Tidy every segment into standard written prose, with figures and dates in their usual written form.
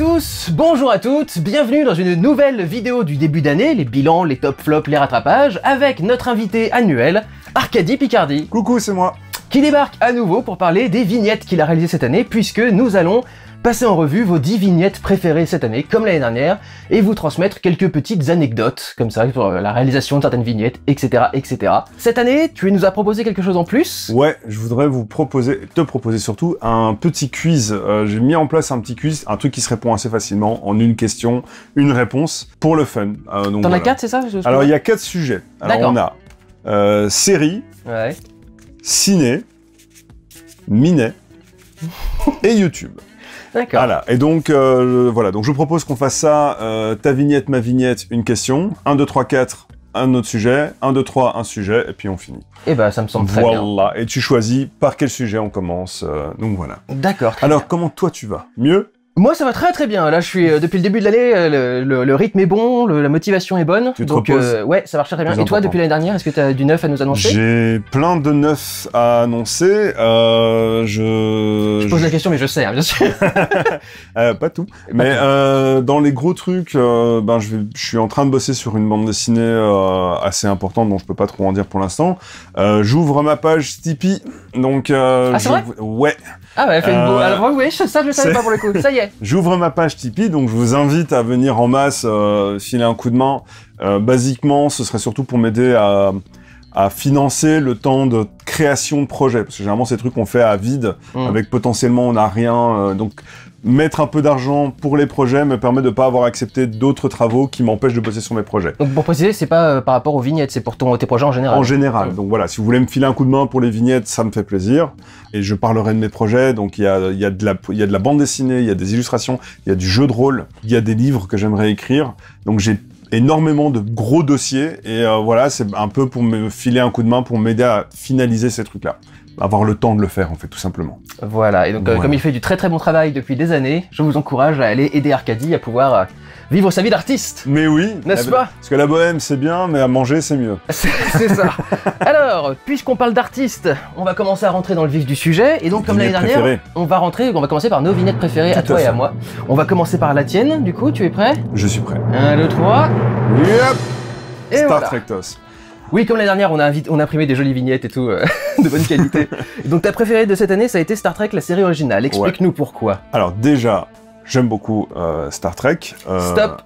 tous, bonjour à toutes, bienvenue dans une nouvelle vidéo du début d'année, les bilans, les top flops, les rattrapages, avec notre invité annuel, Arcadie Picardi. Coucou, c'est moi. Qui débarque à nouveau pour parler des vignettes qu'il a réalisées cette année, puisque nous allons passer en revue vos 10 vignettes préférées cette année, comme l'année dernière, et vous transmettre quelques petites anecdotes, comme ça, sur la réalisation de certaines vignettes, etc., etc. Cette année, tu nous as proposé quelque chose en plus? Ouais, je voudrais te proposer surtout un petit quiz. J'ai mis en place un petit quiz, un truc qui se répond assez facilement, en une question, une réponse, pour le fun. T'en as 4, c'est ça? Alors, il y a 4 sujets. Alors, on a série, ouais, ciné, minet et YouTube. D'accord. Voilà, et donc, voilà, donc je propose qu'on fasse ça, ta vignette, ma vignette, une question, 1, 2, 3, 4, un autre sujet, 1, 2, 3, un sujet, et puis on finit. Et bah ça me semble très bien. Voilà, et tu choisis par quel sujet on commence, donc voilà. D'accord. Alors, comment toi tu vas? Mieux? Moi ça va très très bien, là je suis, depuis le début de l'année, le rythme est bon, la motivation est bonne, tu te donc reposes ouais, ça marche très bien. Et toi, important. depuis l'année dernière, est-ce que tu as du neuf à nous annoncer? J'ai plein de neufs à annoncer, Je pose la question mais je sais, hein, bien sûr. pas tout, mais dans les gros trucs, je suis en train de bosser sur une bande dessinée assez importante dont je peux pas trop en dire pour l'instant. J'ouvre ma page Tipeee, donc Ah c'est vrai? ouais. Ah ouais, fait une beau... Alors oui, ça je le savais pas pour le coup, ça y est. J'ouvre ma page Tipeee, donc je vous invite à venir en masse filer un coup de main. Basiquement, ce serait surtout pour m'aider à financer le temps de création de projet, parce que généralement ces trucs qu'on fait à vide, avec potentiellement on n'a rien, donc mettre un peu d'argent pour les projets me permet de pas avoir accepté d'autres travaux qui m'empêchent de bosser sur mes projets. Donc pour préciser, c'est pas par rapport aux vignettes, c'est pour tes projets en général. En général, donc voilà, si vous voulez me filer un coup de main pour les vignettes, ça me fait plaisir, et je parlerai de mes projets, donc il y a de la bande dessinée, il y a des illustrations, il y a du jeu de rôle, il y a des livres que j'aimerais écrire, donc j'ai énormément de gros dossiers, et voilà, c'est un peu pour me filer un coup de main, pour m'aider à finaliser ces trucs-là. Avoir le temps de le faire, en fait, tout simplement. Voilà, et donc voilà. Comme il fait du très très bon travail depuis des années, je vous encourage à aller aider Arcadie à pouvoir vivre sa vie d'artiste. Mais oui, n'est-ce pas? Parce que la bohème, c'est bien, mais à manger, c'est mieux. C'est ça. Alors, puisqu'on parle d'artistes, on va commencer à rentrer dans le vif du sujet, et donc comme l'année dernière, on va commencer par nos vignettes préférées, à toi et à moi. On va commencer par la tienne, du coup, tu es prêt? Je suis prêt. 1, 2, 3... Yep. Et Star voilà. Trek TOS. Oui, comme l'année dernière, on a imprimé des jolies vignettes et tout, de bonne qualité. Et donc ta préférée de cette année, ça a été Star Trek, la série originale. Explique-nous pourquoi. Alors déjà, j'aime beaucoup Star Trek. Stop.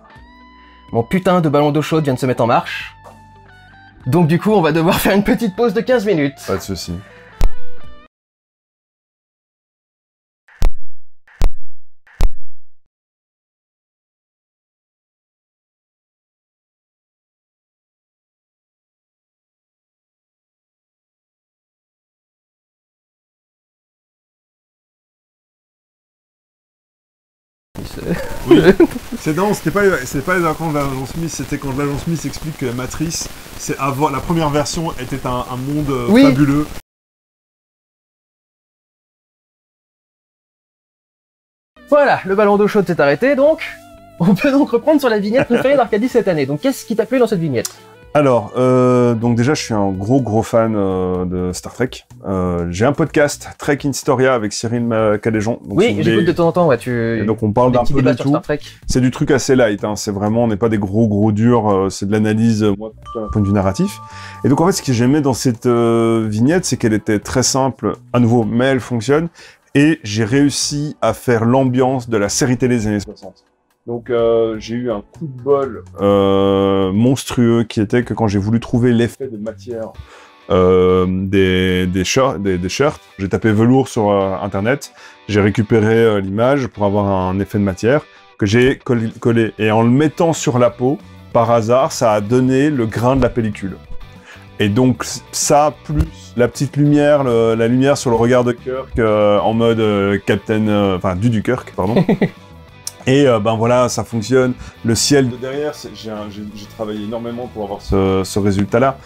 Mon putain de ballon d'eau chaude vient de se mettre en marche. Donc du coup, on va devoir faire une petite pause de 15 minutes. Pas de soucis. Oui, c'était pas les vacances de l'agent Smith, c'était quand l'agent Smith explique que Matrice, c'est avant, la première version était un monde fabuleux. Voilà, le ballon d'eau chaude s'est arrêté, donc on peut donc reprendre sur la vignette préférée d'Arcadie cette année. Donc qu'est-ce qui t'a plu dans cette vignette? Alors, donc déjà, je suis un gros fan de Star Trek. J'ai un podcast, Trek Historia, avec Cyril Cadejon. Oui, j'écoute de temps en temps, ouais, Et donc on parle d'un peu de tout. C'est du truc assez light, hein. C'est vraiment, on n'est pas des gros durs, c'est de l'analyse, moi, d'un point de vue narratif. Et donc en fait, ce que j'aimais dans cette vignette, c'est qu'elle était très simple, à nouveau, mais elle fonctionne. Et j'ai réussi à faire l'ambiance de la série télé des années 60. Donc j'ai eu un coup de bol monstrueux qui était que quand j'ai voulu trouver l'effet de matière des shirts, j'ai tapé velours sur internet, j'ai récupéré l'image pour avoir un effet de matière que j'ai collé. Et en le mettant sur la peau, par hasard, ça a donné le grain de la pellicule. Et donc ça, plus la petite lumière, la lumière sur le regard de Kirk en mode du Kirk, pardon. Et voilà, ça fonctionne. Le ciel de derrière, j'ai travaillé énormément pour avoir ce résultat-là.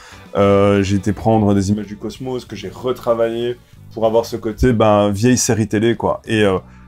J'ai été prendre des images du cosmos que j'ai retravaillé pour avoir ce côté vieille série télé, quoi. Et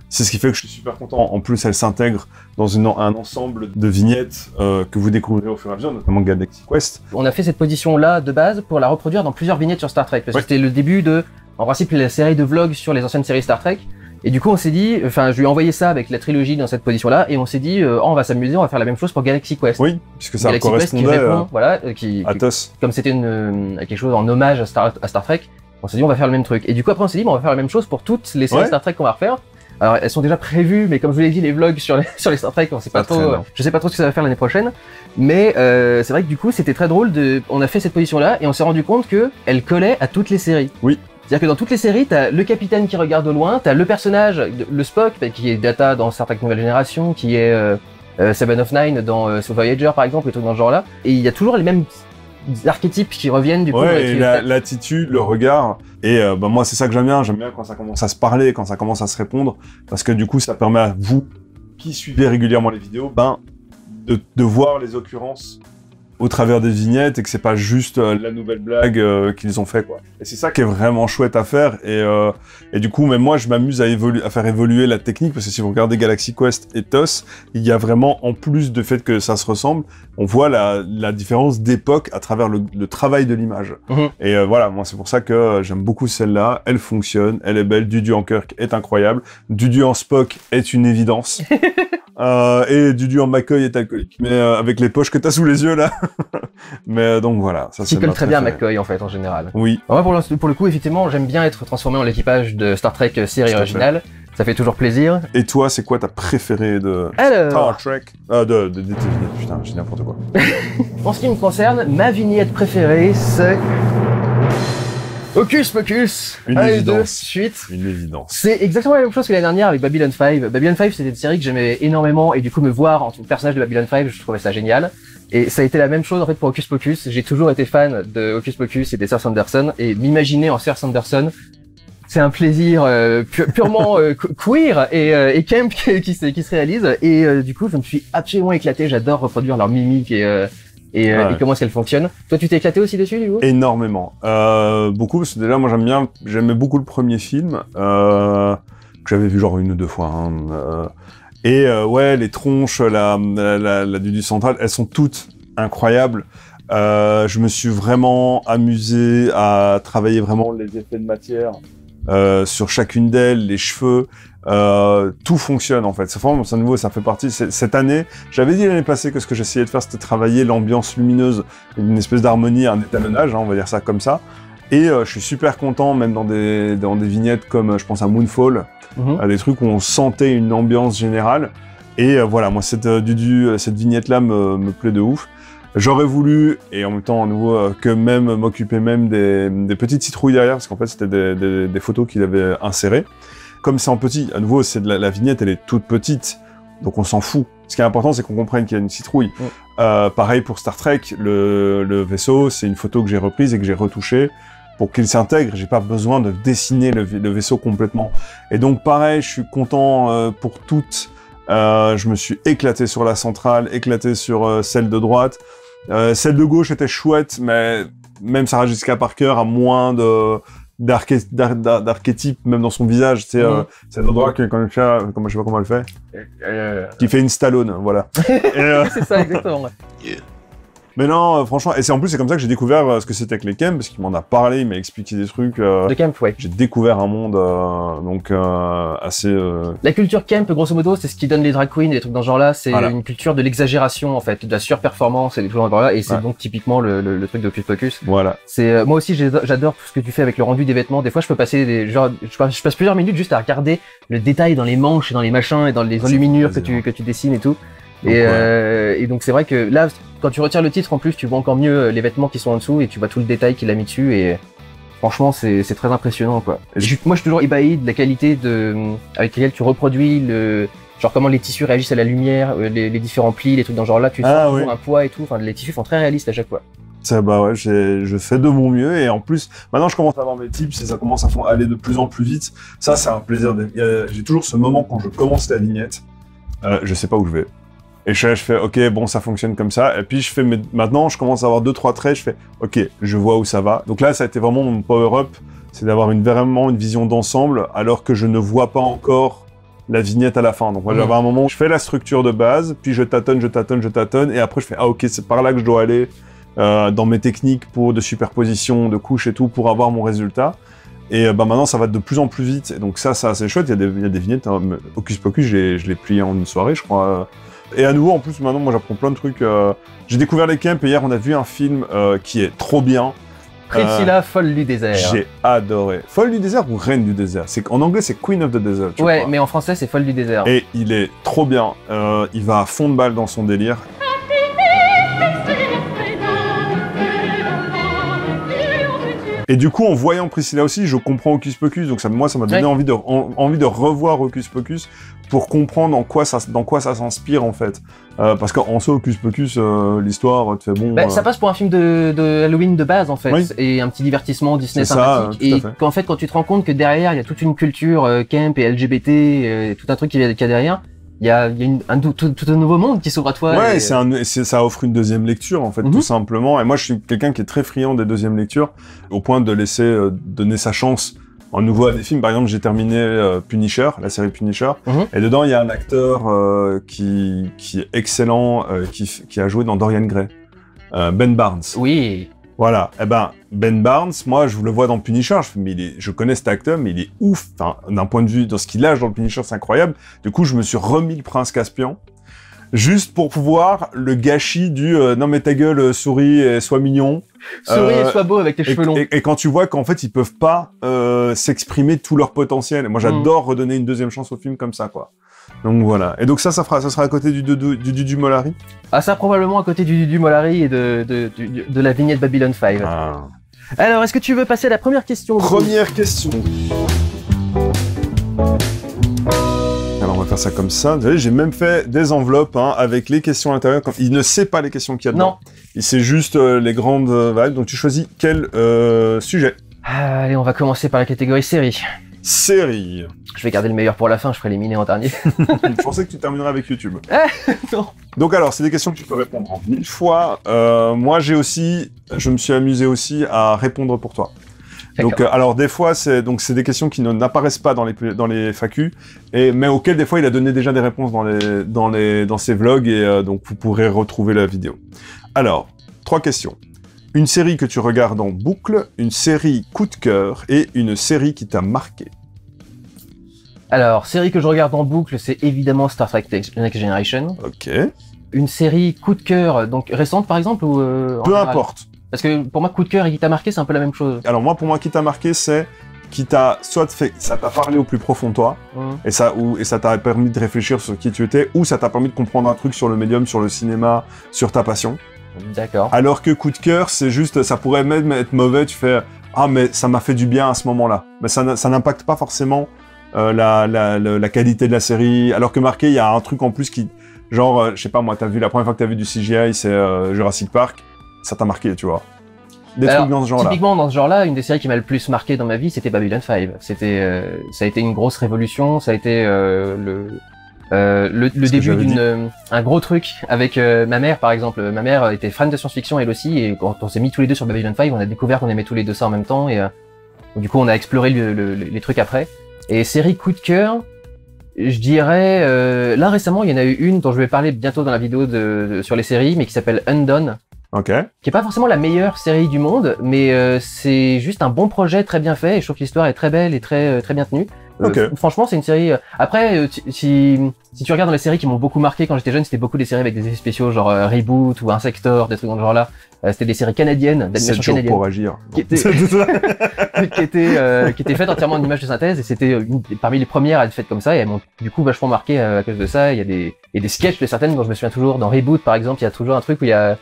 c'est ce qui fait que je suis super content. En plus, elle s'intègre dans un ensemble de vignettes que vous découvrirez au fur et à mesure, notamment Galaxy Quest. On a fait cette position-là de base pour la reproduire dans plusieurs vignettes sur Star Trek, parce que c'était le début de, en principe, la série de vlogs sur les anciennes séries Star Trek. Et du coup, on s'est dit, enfin, je lui ai envoyé ça avec la trilogie dans cette position-là, et on s'est dit, oh, on va s'amuser, on va faire la même chose pour Galaxy Quest. Oui, puisque ça Galaxy Quest qui correspondait répond, voilà, à TOS. comme c'était quelque chose en hommage à Star Trek, on s'est dit, on va faire le même truc. Et du coup, après, on s'est dit, bon, on va faire la même chose pour toutes les séries Star Trek qu'on va refaire. Alors, elles sont déjà prévues, mais comme je vous l'ai dit, les vlogs sur les Star Trek, je sais pas trop ce que ça va faire l'année prochaine. Mais c'est vrai que du coup, c'était très drôle on a fait cette position-là, et on s'est rendu compte que elle collait à toutes les séries. Oui. C'est-à-dire que dans toutes les séries, t'as le capitaine qui regarde au loin, t'as le personnage, le Spock, qui est Data dans Star Trek Nouvelle Génération, qui est Seven of Nine dans Voyager par exemple, et trucs dans ce genre-là. Et il y a toujours les mêmes archétypes qui reviennent du coup. Ouais, et l'attitude, le regard. Et moi, c'est ça que j'aime bien quand ça commence à se parler, quand ça commence à se répondre, parce que du coup, ça permet à vous, qui suivez régulièrement les vidéos, de voir les occurrences au travers des vignettes et que c'est pas juste la nouvelle blague qu'ils ont fait, quoi. Et c'est ça qui est vraiment chouette à faire, et du coup, même moi, je m'amuse à faire évoluer la technique, parce que si vous regardez Galaxy Quest et TOS, il y a vraiment, en plus du fait que ça se ressemble, on voit la différence d'époque à travers le travail de l'image. Et voilà, moi, c'est pour ça que j'aime beaucoup celle-là, elle fonctionne, elle est belle, Dudu en Kirk est incroyable, Dudu en Spock est une évidence. Et Dudu en McCoy est alcoolique. Mais avec les poches que t'as sous les yeux, là. Mais donc voilà. Ça, qui colle très bien à McCoy, en fait, en général. Oui. Alors, moi, pour le coup, effectivement, j'aime bien être transformé en l'équipage de Star Trek série originale. Ça fait toujours plaisir. Et toi, c'est quoi ta préférée de Star Trek de vignettes, putain, j'ai n'importe quoi. En ce qui me concerne, ma vignette préférée, c'est... Hocus Pocus, Une évidence. Suite. Une évidence. C'est exactement la même chose que l'année dernière avec Babylon 5. Babylon 5, c'était une série que j'aimais énormément, et du coup, me voir en tant que personnage de Babylon 5, je trouvais ça génial. Et ça a été la même chose, en fait, pour Hocus Pocus. J'ai toujours été fan de Hocus Pocus et des Sir Sanderson, et m'imaginer en Sir Sanderson, c'est un plaisir purement queer et camp qui se réalise. Et du coup, je me suis absolument éclaté. J'adore reproduire leur mimique et comment est-ce qu'elle fonctionne. Toi, tu t'es éclaté aussi dessus, du coup? Énormément. Beaucoup, parce que déjà, moi, j'aimais beaucoup le premier film, que j'avais vu genre 1 ou 2 fois. Ouais, les tronches, la Dudu centrale, elles sont toutes incroyables. Je me suis vraiment amusé à travailler vraiment les effets de matière sur chacune d'elles, les cheveux. Tout fonctionne en fait. C'est vraiment, c'est nouveau, ça fait partie. Cette année, j'avais dit l'année passée que ce que j'essayais de faire, c'était travailler l'ambiance lumineuse, une espèce d'harmonie, un étalonnage, on va dire ça comme ça. Et je suis super content, même dans des vignettes comme, je pense à Moonfall, des trucs où on sentait une ambiance générale. Et voilà, moi cette vignette-là me plaît de ouf. J'aurais voulu, et en même temps, à nouveau, que même m'occuper même des petites citrouilles derrière, parce qu'en fait, c'était des photos qu'il avait insérées. Comme c'est en petit, à nouveau, c'est la vignette, elle est toute petite, donc on s'en fout. Ce qui est important, c'est qu'on comprenne qu'il y a une citrouille. Pareil pour Star Trek, le vaisseau, c'est une photo que j'ai reprise et que j'ai retouchée pour qu'il s'intègre. J'ai pas besoin de dessiner le vaisseau complètement. Et donc, pareil, je suis content pour toutes. Je me suis éclaté sur la centrale, éclaté sur celle de droite. Celle de gauche était chouette, mais même Sarah Jessica Parker a moins d'archétype, même dans son visage. C'est celle de droite qui est quand même je sais pas comment elle fait. Qui fait une Stallone, voilà. C'est ça, exactement. Mais non, franchement, et c'est en plus c'est comme ça que j'ai découvert ce que c'était que les camps, parce qu'il m'en a parlé, il m'a expliqué des trucs. De camp, ouais. J'ai découvert un monde assez. La culture camp, grosso modo, c'est ce qui donne les drag queens et les trucs dans ce genre-là. C'est une culture de l'exagération en fait, de la surperformance et des trucs dans ce genre-là. Et c'est donc typiquement le truc d'Hocus Pocus. Voilà. C'est moi aussi j'adore tout ce que tu fais avec le rendu des vêtements. Des fois, je peux passer je passe plusieurs minutes juste à regarder le détail dans les manches et dans les machins et dans les enluminures que tu dessines et tout. Donc, et donc c'est vrai que là, quand tu retires le titre, en plus, tu vois encore mieux les vêtements qui sont en dessous et tu vois tout le détail qu'il a mis dessus et franchement, c'est très impressionnant, quoi. Moi, je suis toujours ébahi de la qualité avec laquelle tu reproduis genre comment les tissus réagissent à la lumière, les différents plis, les trucs dans ce genre-là, tu sens toujours un poids et tout. Enfin, les tissus sont très réalistes à chaque fois. Ça, bah ouais, je fais de mon mieux et en plus, maintenant je commence à avoir mes tips et ça commence à aller de plus en plus vite. Ça, c'est un plaisir. J'ai toujours ce moment quand je commence la vignette, je sais pas où je vais. Et je fais, ok, bon, ça fonctionne comme ça. Et puis, maintenant, je commence à avoir 2-3 traits. Je fais, ok, je vois où ça va. Donc là, ça a été vraiment mon power-up. C'est d'avoir vraiment une vision d'ensemble, alors que je ne vois pas encore la vignette à la fin. Donc moi, j'avais un moment où je fais la structure de base, puis je tâtonne. Et après, je fais, ah, ok, c'est par là que je dois aller dans mes techniques de superposition, de couches et tout, pour avoir mon résultat. Et maintenant, ça va de plus en plus vite. Et donc ça c'est chouette. Il y a des vignettes. Hein. Hocus Pocus, je l'ai plié en une soirée, je crois. Et à nouveau, en plus, maintenant, moi, j'apprends plein de trucs. J'ai découvert les camps et hier, on a vu un film qui est trop bien. Priscilla, folle du désert. J'ai adoré. Folle du désert ou Reine du désert? En anglais, c'est Queen of the Desert. Ouais, crois. mais en français, c'est folle du désert. Et il est trop bien. Il va à fond de balle dans son délire. Et du coup, en voyant Priscilla aussi, je comprends Hocus Pocus. Donc moi, ça m'a donné envie de revoir Hocus Pocus pour comprendre dans quoi ça s'inspire en fait. Parce qu'en soi, Hocus Pocus, l'histoire te fait bon. Ça passe pour un film de Halloween de base en fait, et un petit divertissement Disney sympathique. Et qu'en fait, quand tu te rends compte que derrière, il y a toute une culture camp et LGBT, et tout un truc qu'il y a derrière. Il y a tout un nouveau monde qui s'ouvre à toi. Ouais, ça offre une deuxième lecture, en fait, tout simplement. Et moi, je suis quelqu'un qui est très friand des deuxièmes lectures, au point de laisser donner sa chance en nouveau à des films. Par exemple, j'ai terminé Punisher, la série Punisher, et dedans, il y a un acteur qui est excellent, qui a joué dans Dorian Gray, Ben Barnes. Oui. Voilà, Ben Barnes, moi je le vois dans Punisher, je connais cet acteur, mais il est ouf, d'un point de vue, dans ce qu'il lâche dans le Punisher, c'est incroyable. Du coup, je me suis remis le Prince Caspian, juste pour pouvoir le gâchis du non mais ta gueule, souris et sois mignon. Souris et sois beau avec tes cheveux longs. Et quand tu vois qu'en fait, ils peuvent pas s'exprimer tout leur potentiel. Et moi, j'adore redonner une deuxième chance au film comme ça, quoi. Donc voilà. Et donc ça sera à côté du Dudu Mollari. Ah, ça probablement à côté du Dudu Mollari et de la vignette Babylon 5. Ah. Alors, est-ce que tu veux passer à la première question? Première question. Alors on va faire ça comme ça. Vous savez, j'ai même fait des enveloppes avec les questions à l'intérieur. Il ne sait pas les questions qu'il y a dedans. Non. Il sait juste les grandes vibes. Donc tu choisis quel sujet? Allez, on va commencer par la catégorie série. Série. Je vais garder le meilleur pour la fin, je ferai les minés en dernier. Je pensais que tu terminerais avec YouTube. Non. Donc alors, c'est des questions que tu peux répondre en 1000 fois. Moi, je me suis amusé aussi à répondre pour toi. Donc, alors des fois, c'est des questions qui n'apparaissent pas dans les FAQ, mais auxquelles des fois il a donné déjà des réponses dans ses vlogs, et donc vous pourrez retrouver la vidéo. Alors, 3 questions. Une série que tu regardes en boucle, une série coup de cœur et une série qui t'a marqué. Alors, série que je regarde en boucle, c'est évidemment Star Trek Next Generation. Ok. Une série coup de cœur, donc récente par exemple ou Peu importe. Parce que pour moi, coup de cœur et qui t'a marqué, c'est un peu la même chose. Alors moi, pour moi, qui t'a marqué, c'est qui t'a ça t'a parlé au plus profond de toi, et ça t'a permis de réfléchir sur qui tu étais, ou ça t'a permis de comprendre un truc sur le médium, sur le cinéma, sur ta passion. D'accord. Alors que coup de cœur, c'est juste, ça pourrait même être mauvais, tu fais « Ah, mais ça m'a fait du bien à ce moment-là ». Mais ça n'impacte pas forcément la qualité de la série. Alors que marqué, il y a un truc en plus qui... Genre, je sais pas moi, la première fois que t'as vu du CGI, c'est Jurassic Park, ça t'a marqué, tu vois. Trucs dans ce genre-là. Typiquement, dans ce genre-là, une des séries qui m'a le plus marqué dans ma vie, c'était Babylon 5. Ça a été une grosse révolution, ça a été le début un gros truc avec ma mère, par exemple. Ma mère était fan de science-fiction elle aussi, et quand on s'est mis tous les deux sur Babylon 5, on a découvert qu'on aimait tous les deux ça en même temps, et du coup on a exploré les trucs après. Et série coup de cœur, je dirais, là récemment il y en a eu une dont je vais parler bientôt dans la vidéo sur les séries, mais qui s'appelle Undone. Ok. Qui est pas forcément la meilleure série du monde, mais c'est juste un bon projet très bien fait, et je trouve que l'histoire est très belle et très bien tenue. Franchement, c'est une série... Après, si tu regardes dans les séries qui m'ont beaucoup marqué quand j'étais jeune, c'était beaucoup des séries avec des effets spéciaux, genre Reboot ou Insector, des trucs dans ce genre-là. C'était des séries canadiennes, d'animation canadienne. Pour agir. Qui étaient faites entièrement en images de synthèse, et c'était parmi les premières à être faites comme ça, et elles m'ont du coup vachement marqué à cause de ça. Il y a des sketchs de certaines dont je me souviens toujours. Dans Reboot, par exemple, il y a toujours un truc où il y a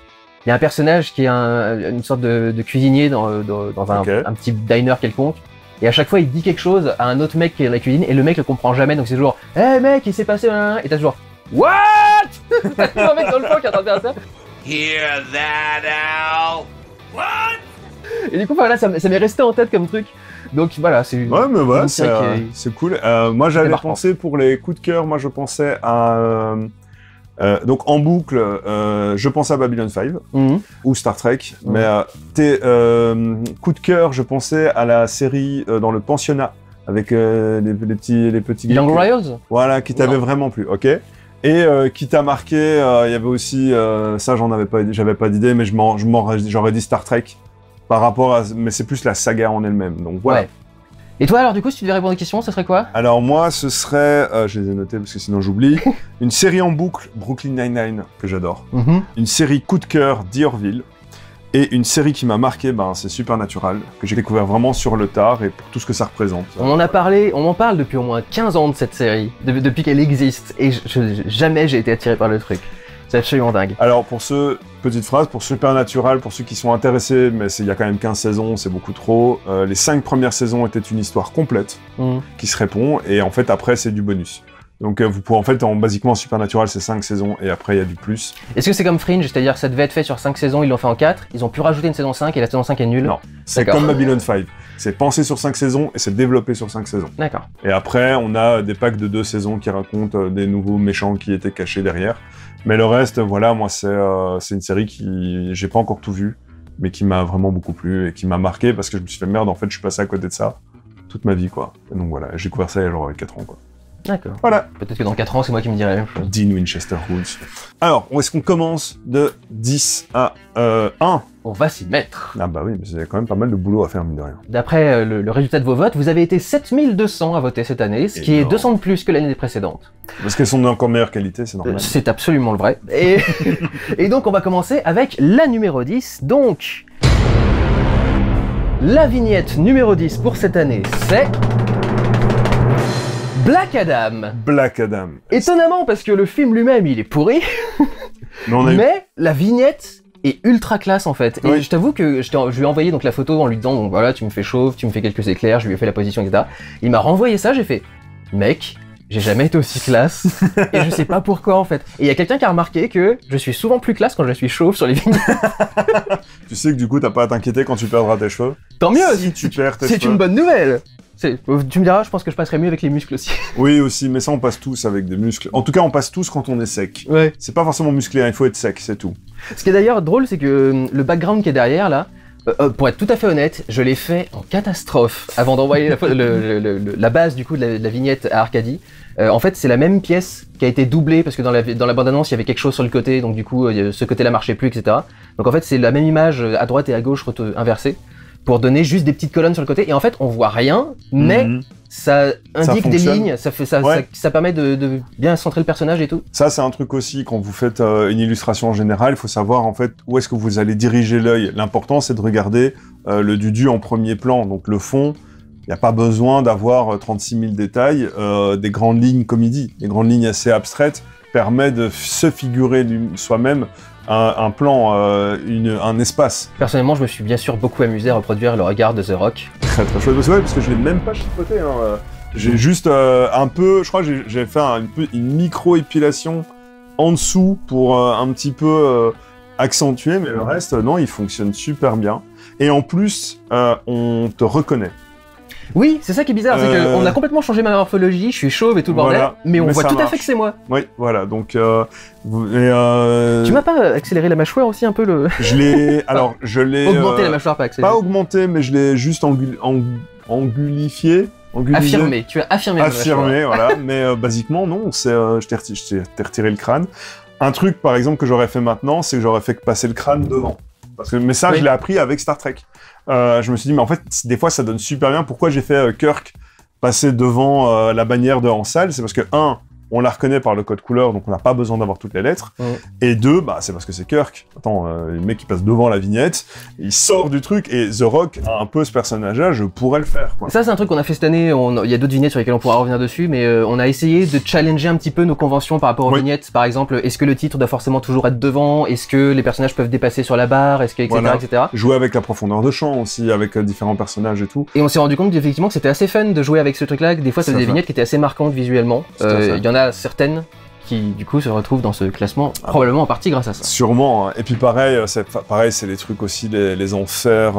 un personnage qui est une sorte de cuisinier dans un petit diner quelconque. Et à chaque fois, il dit quelque chose à un autre mec qui est dans la cuisine, et le mec le comprend jamais, donc c'est toujours « Hey mec, il s'est passé un... » Et t'as toujours « What ?» T'as toujours un mec dans le fond qui est en train de faire ça. Hear that, Al? What? Et du coup, voilà, ça m'est resté en tête comme truc. Donc voilà, c'est... Ouais, mais voilà, c'est cool. Moi, j'avais pensé pour les coups de cœur, moi je pensais à... donc en boucle, je pensais à Babylon 5 ou Star Trek, mais coup de cœur, je pensais à la série dans le pensionnat avec les petits Young Royals. Voilà, qui t'avait vraiment plu, ok. Et qui t'a marqué, il y avait aussi ça, j'avais pas d'idée, mais j'aurais dit Star Trek par rapport à, mais c'est plus la saga en elle-même. Donc voilà. Ouais. Et toi alors du coup, si tu devais répondre aux questions, ça serait quoi? Alors moi, ce serait, je les ai notés parce que sinon j'oublie, une série en boucle, Brooklyn Nine-Nine, que j'adore. Une série coup de cœur, The Orville. Et une série qui m'a marqué, c'est Supernatural, que j'ai découvert vraiment sur le tard et pour tout ce que ça représente. On en a parlé, on en parle depuis au moins 15 ans de cette série, depuis qu'elle existe, et jamais j'ai été attiré par le truc. C'est absolument dingue. Alors pour ceux, petite phrase, pour Supernatural, pour ceux qui sont intéressés, mais il y a quand même 15 saisons, c'est beaucoup trop, les 5 premières saisons étaient une histoire complète, qui se répond, et en fait après c'est du bonus. Donc vous pouvez en fait, basiquement Supernatural c'est 5 saisons et après il y a du plus. Est-ce que c'est comme Fringe, c'est-à-dire ça devait être fait sur 5 saisons, ils l'ont fait en 4, ils ont pu rajouter une saison 5 et la saison 5 est nulle? Non, c'est comme Babylon 5. C'est pensé sur 5 saisons et c'est développé sur 5 saisons. D'accord. Et après on a des packs de 2 saisons qui racontent des nouveaux méchants qui étaient cachés derrière. Mais le reste, voilà, moi c'est une série qui j'ai pas encore tout vu, mais qui m'a vraiment beaucoup plu et qui m'a marqué parce que je me suis fait merde, en fait je suis passé à côté de ça toute ma vie quoi. Et donc voilà, j'ai découvert ça il y a genre 4 ans quoi. D'accord. Voilà. Peut-être que dans 4 ans, c'est moi qui me dirai la même chose. Dean Winchester Woods. Alors, où est-ce qu'on commence de 10 à 1? On va s'y mettre. Ah bah oui, mais c'est quand même pas mal de boulot à faire, mine de rien. D'après le résultat de vos votes, vous avez été 7200 à voter cette année, ce qui est 200 de plus que l'année précédente. Parce qu'elles sont d'encore meilleure qualité, c'est normal. C'est absolument le vrai. Et donc, on va commencer avec la numéro 10. Donc, la vignette numéro 10 pour cette année, c'est... Black Adam. Black Adam. Étonnamment, parce que le film lui-même, il est pourri, mais la vignette est ultra classe en fait. Et je t'avoue que je lui ai envoyé donc la photo en lui disant, bon voilà, tu me fais chauve, tu me fais quelques éclairs, je lui ai fait la position, etc. Il m'a renvoyé ça, j'ai fait, mec, j'ai jamais été aussi classe, et je sais pas pourquoi en fait. Et il y a quelqu'un qui a remarqué que je suis souvent plus classe quand je suis chauve sur les vignettes. Tu sais que du coup, t'as pas à t'inquiéter quand tu perdras tes cheveux. Tant mieux, si tu perds tes cheveux. C'est une bonne nouvelle. Tu me diras, je pense que je passerai mieux avec les muscles aussi. Oui, aussi, mais ça, on passe tous avec des muscles. En tout cas, on passe tous quand on est sec. Ouais. C'est pas forcément musclé, hein, il faut être sec, c'est tout. Ce qui est d'ailleurs drôle, c'est que le background qui est derrière, là, pour être tout à fait honnête, je l'ai fait en catastrophe avant d'envoyer la base du coup de la vignette à Arcadie. En fait, c'est la même pièce qui a été doublée parce que dans la bande-annonce, il y avait quelque chose sur le côté, donc du coup, ce côté-là marchait plus, etc. Donc en fait, c'est la même image à droite et à gauche inversée, pour donner juste des petites colonnes sur le côté. Et en fait, on voit rien, mais ça indique des lignes, ça permet de bien centrer le personnage et tout. Ça, c'est un truc aussi, quand vous faites une illustration en général, il faut savoir en fait où est-ce que vous allez diriger l'œil. L'important, c'est de regarder le dudu en premier plan, donc le fond. Il n'y a pas besoin d'avoir 36 000 détails, des grandes lignes comédie. Les grandes lignes assez abstraites permettent de se figurer soi-même un plan, un espace. Personnellement, je me suis bien sûr beaucoup amusé à reproduire le regard de The Rock. Très très chouette, parce que je l'ai même pas chipoté. J'ai juste un peu, je crois que j'ai fait une micro-épilation en dessous pour un petit peu accentuer, mais le reste, non, il fonctionne super bien. Et en plus, on te reconnaît. Oui, c'est ça qui est bizarre, c'est qu'on a complètement changé ma morphologie, je suis chauve et tout le bordel, mais on voit tout à fait que c'est moi. Oui, voilà, donc... Tu m'as pas accéléré la mâchoire aussi un peu le... Je l'ai... Alors, je l'ai... Augmenté la mâchoire, pas accéléré. Pas augmenté, mais je l'ai juste angulifié. Affirmé, tu as affirmé la mâchoire. Affirmé, voilà, mais basiquement, non, je t'ai retiré le crâne. Un truc, par exemple, que j'aurais fait maintenant, c'est que j'aurais fait passer le crâne devant. Mais ça, je l'ai appris avec Star Trek. Je me suis dit, mais en fait, des fois, ça donne super bien. Pourquoi j'ai fait Kirk passer devant la bannière de Han Sale? C'est parce que, on la reconnaît par le code couleur, donc on n'a pas besoin d'avoir toutes les lettres. Et 2, c'est parce que c'est Kirk. Attends, le mec qui passe devant la vignette, il sort du truc, et The Rock a un peu ce personnage-là, je pourrais le faire, quoi. Ça, c'est un truc qu'on a fait cette année, il y a d'autres vignettes sur lesquelles on pourra revenir dessus, mais on a essayé de challenger un petit peu nos conventions par rapport aux vignettes. Par exemple, est-ce que le titre doit forcément toujours être devant? Est-ce que les personnages peuvent dépasser sur la barre? Est-ce que, etc., voilà. etc. Jouer avec la profondeur de champ aussi, avec différents personnages et tout. Et on s'est rendu compte effectivement que c'était assez fun de jouer avec ce truc-là, que des fois, c'était des vignettes qui étaient assez marquantes visuellement. Il y en a certaines qui du coup se retrouve dans ce classement, probablement en partie grâce à ça. Sûrement, hein. Et puis pareil, c'est les trucs aussi, les enfers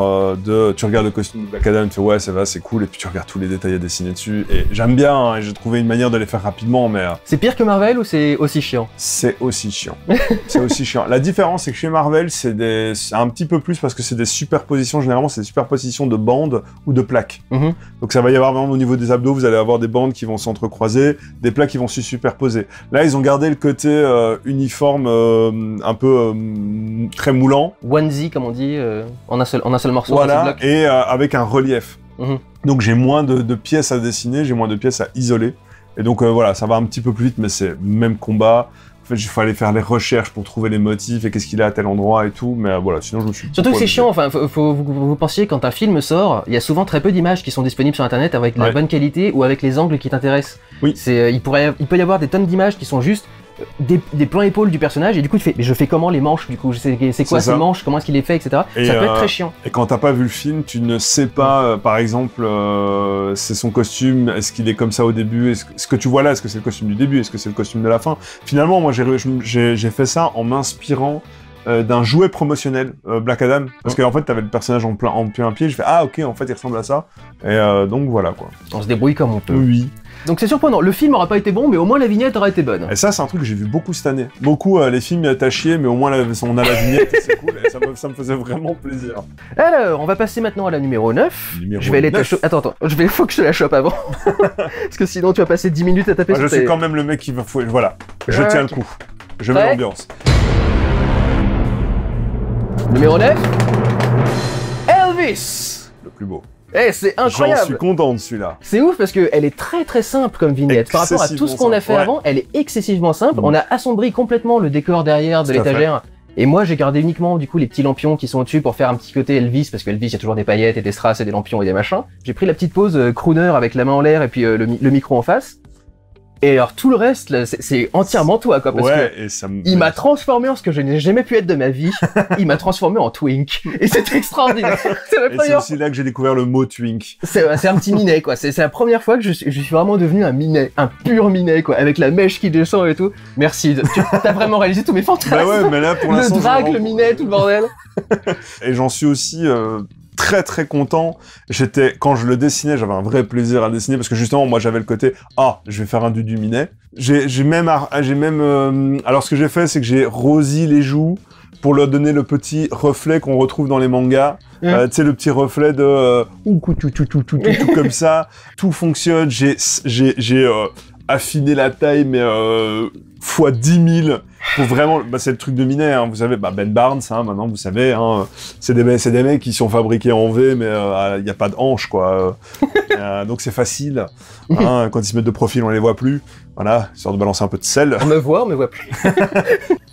tu regardes le costume de Black Adam, tu fais ouais, ça va, c'est cool, et puis tu regardes tous les détails à dessiner dessus, et j'aime bien, hein, et j'ai trouvé une manière de les faire rapidement, mais... C'est pire que Marvel ou c'est aussi chiant? C'est aussi chiant. C'est aussi chiant. La différence, c'est que chez Marvel, c'est un petit peu plus, parce que c'est des superpositions, généralement, c'est des superpositions de bandes ou de plaques. Donc ça va y avoir, vraiment, au niveau des abdos, vous allez avoir des bandes qui vont s'entrecroiser, des plaques qui vont se superposer. Là, ils ont gardé le côté uniforme un peu très moulant. Onesie, comme on dit, en un seul morceau. Voilà, et avec un relief. Donc j'ai moins de pièces à dessiner, j'ai moins de pièces à isoler. Et donc voilà, ça va un petit peu plus vite, mais c'est même combat. En fait, il fallait faire les recherches pour trouver les motifs et qu'est-ce qu'il a à tel endroit et tout, mais voilà, sinon je me suis... Surtout que c'est chiant, enfin, vous pensiez, quand un film sort, il y a souvent très peu d'images qui sont disponibles sur internet avec la bonne qualité ou avec les angles qui t'intéressent. Oui. Il peut y avoir des tonnes d'images qui sont juste des plans épaules du personnage et du coup tu fais mais je fais comment les manches du coup, c'est quoi ces manches, comment est-ce qu'il les fait, etc. Et ça peut être très chiant. Et quand t'as pas vu le film, tu ne sais pas, par exemple, c'est son costume, est-ce qu'il est comme ça au début, ce que tu vois là, est-ce que c'est le costume du début, est-ce que c'est le costume de la fin. Finalement, moi j'ai fait ça en m'inspirant d'un jouet promotionnel, Black Adam, parce qu'en fait t'avais le personnage en plein pied, je fais ah ok, en fait il ressemble à ça, et donc voilà quoi. On se débrouille comme on peut. Oui. Donc c'est surprenant, le film aura pas été bon, mais au moins la vignette aura été bonne. Et ça c'est un truc que j'ai vu beaucoup cette année. Beaucoup les films à chier, mais au moins on a la vignette et c'est cool, et ça me faisait vraiment plaisir. Alors, on va passer maintenant à la numéro 9. Je vais aller te choper. Attends, faut que je te la chope avant. Parce que sinon tu vas passer 10 minutes à taper sur je suis quand même le mec qui va... Voilà, je tiens le coup. Je mets l'ambiance. Numéro 9, Elvis. Le plus beau. Eh, c'est incroyable. J'en suis content de celui-là. C'est ouf parce qu'elle est très très simple comme vignette. Par rapport à tout ce qu'on a fait avant, elle est excessivement simple. On a assombri complètement le décor derrière de l'étagère. Et moi, j'ai gardé uniquement du coup les petits lampions qui sont au-dessus pour faire un petit côté Elvis, parce que Elvis, il y a toujours des paillettes et des strass et des lampions et des machins. J'ai pris la petite pose crooner avec la main en l'air et puis le micro en face. Et alors tout le reste, c'est entièrement toi, quoi, parce que il m'a transformé en ce que je n'ai jamais pu être de ma vie. Il m'a transformé en Twink. Et c'était extraordinaire. C'est aussi là que j'ai découvert le mot Twink. C'est un petit minet, quoi. C'est la première fois que je suis vraiment devenu un minet, un pur minet, quoi, avec la mèche qui descend et tout. Merci, t'as vraiment réalisé tous mes fantasmes. Bah ouais, mais là pour l'instant, le drag, le minet, tout le bordel. Et j'en suis aussi très très content. Quand je le dessinais, j'avais un vrai plaisir à dessiner parce que justement moi j'avais le côté je vais faire un dudu minet. J'ai même alors ce que j'ai fait, c'est que j'ai rosé les joues pour leur donner le petit reflet qu'on retrouve dans les mangas. Tu sais, le petit reflet de tout comme ça. Tout fonctionne. J'ai affiné la taille mais fois 10 000 pour vraiment, c'est le truc de Minet, hein, vous savez, Ben Barnes, hein, maintenant vous savez, hein, c'est des mecs qui sont fabriqués en V, mais il n'y a pas de hanche, quoi. Donc c'est facile. Hein, quand ils se mettent de profil, on les voit plus. Voilà, histoire de balancer un peu de sel. On me voit plus.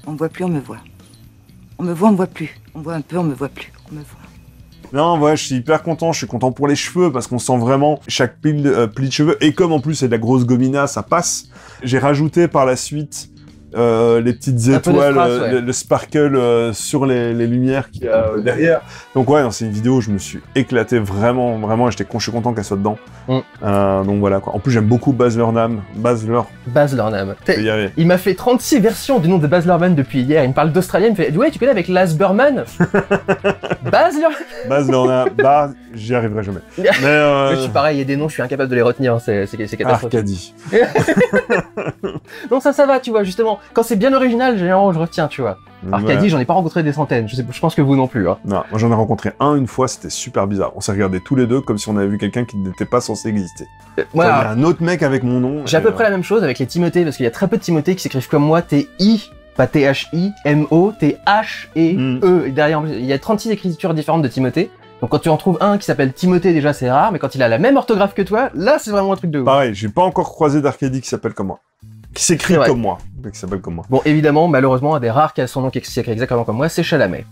On me voit plus, on me voit. On me voit, on me voit plus. On voit un peu, on me voit plus. On me voit. Non, ouais, je suis hyper content. Je suis content pour les cheveux parce qu'on sent vraiment chaque pli de cheveux. Et comme en plus c'est de la grosse gomina, ça passe. J'ai rajouté par la suite les petites étoiles, le sparkle sur les lumières qu'il y a derrière. Donc ouais, c'est une vidéo où je me suis éclaté vraiment, vraiment. Je suis content qu'elle soit dedans. Donc voilà quoi. En plus j'aime beaucoup Baz Luhrmann. Baz Luhrmann. Il m'a fait 36 versions du nom de Baz Luhrmann depuis hier. Il me parle d'Australien. Il me fait ouais, tu connais avec Laz Burman. Baz Luhrmann. Baz Luhrmann. J'y arriverai jamais. Mais je suis pareil. Il y a des noms, je suis incapable de les retenir. C'est catastrophique. Arcadie. Non, ça va, tu vois, justement. Quand c'est bien original, généralement, je retiens, tu vois. Arcadie, j'en ai pas rencontré des centaines. Je pense que vous non plus. Hein. Non, moi j'en ai rencontré une fois, c'était super bizarre. On s'est regardés tous les deux comme si on avait vu quelqu'un qui n'était pas censé exister. Il y a un autre mec avec mon nom. J'ai à peu près la même chose avec les Timothée, parce qu'il y a très peu de Timothée qui s'écrivent comme moi, T-I, pas T-H-I-M-O, T-H-E-E. Et derrière, il y a 36 écritures différentes de Timothée. Donc quand tu en trouves un qui s'appelle Timothée, déjà c'est rare, mais quand il a la même orthographe que toi, là c'est vraiment un truc de ouf. Pareil, j'ai pas encore croisé d'Arcadie qui s'appelle comme moi. Qui s'écrit comme moi, qui s'appelle comme moi. Bon, évidemment, malheureusement, un des rares qui a son nom qui s'écrit exactement comme moi, c'est Chalamet.